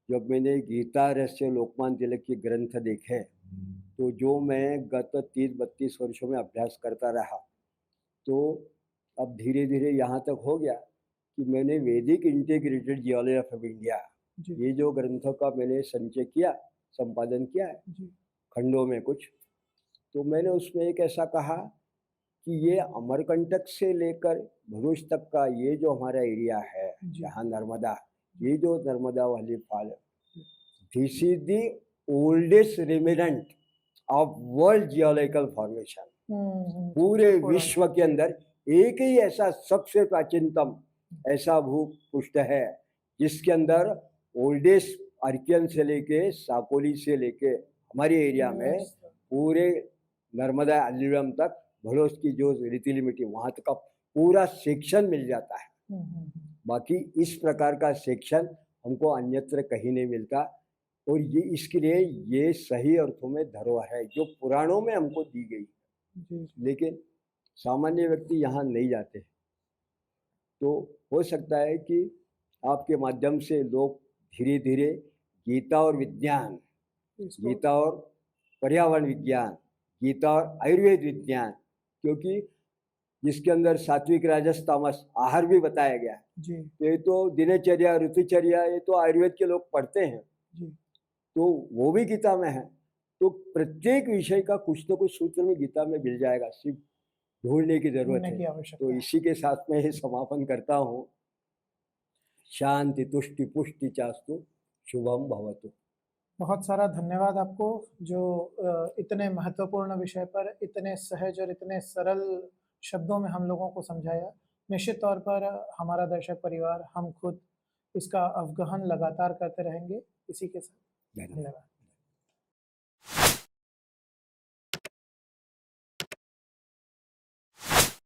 जब मैंने गीता रहस्य लोकमान्य तिलक के ग्रंथ देखे, तो जो मैं गत 30-32 वर्षों में अभ्यास करता रहा, तो अब धीरे धीरे यहाँ तक हो गया कि मैंने वैदिक इंटीग्रेटेड जियोलॉजी ऑफ इंडिया, ये जो ग्रंथों का मैंने संचय किया, संपादन किया है खंडों में कुछ, तो मैंने उसमें एक ऐसा कहा कि ये अमरकंटक से लेकर भरूच तक का ये जो हमारा एरिया है, जहाँ नर्मदा, ये जो नर्मदा वाली fall, this is the oldest remnant of world geological formation. पूरे विश्व के अंदर एक ही ऐसा सबसे प्राचीनतम ऐसा भूपृष्ठ है जिसके अंदर ओल्डेस्ट आर्कियन से लेके साकोली से लेके हमारे एरिया में पूरे नर्मदा एल्यूवियम तक भलोच की जो रेतीली मिट्टी, वहाँ तक का पूरा सेक्शन मिल जाता है। बाकी इस प्रकार का सेक्शन हमको अन्यत्र कहीं नहीं मिलता, और ये इसके लिए ये सही अर्थों में धरोहर है जो पुराणों में हमको दी गई, लेकिन सामान्य व्यक्ति यहाँ नहीं जाते। तो हो सकता है कि आपके माध्यम से लोग धीरे धीरे गीता और विज्ञान, गीता और पर्यावरण विज्ञान, गीता और आयुर्वेद विज्ञान, क्योंकि जिसके अंदर सात्विक राजस तामस आहार भी बताया गया है, ये तो दिनचर्या ऋतुचर्या ये तो आयुर्वेद के लोग पढ़ते हैं, तो वो भी गीता में है। तो प्रत्येक विषय का कुछ न कुछ सूत्र में गीता में मिल जाएगा, सिर्फ ढूंढने की जरूरत है। तो इसी के साथ में समापन करता हूँ। शांति तुष्टि पुष्टि चास्तु शुभम भवतु। बहुत सारा धन्यवाद आपको, जो इतने महत्वपूर्ण विषय पर इतने सहज और इतने सरल शब्दों में हम लोगों को समझाया। निश्चित तौर पर हमारा दर्शक परिवार, हम खुद इसका अवगहन लगातार करते रहेंगे। इसी के साथ धन्यवाद।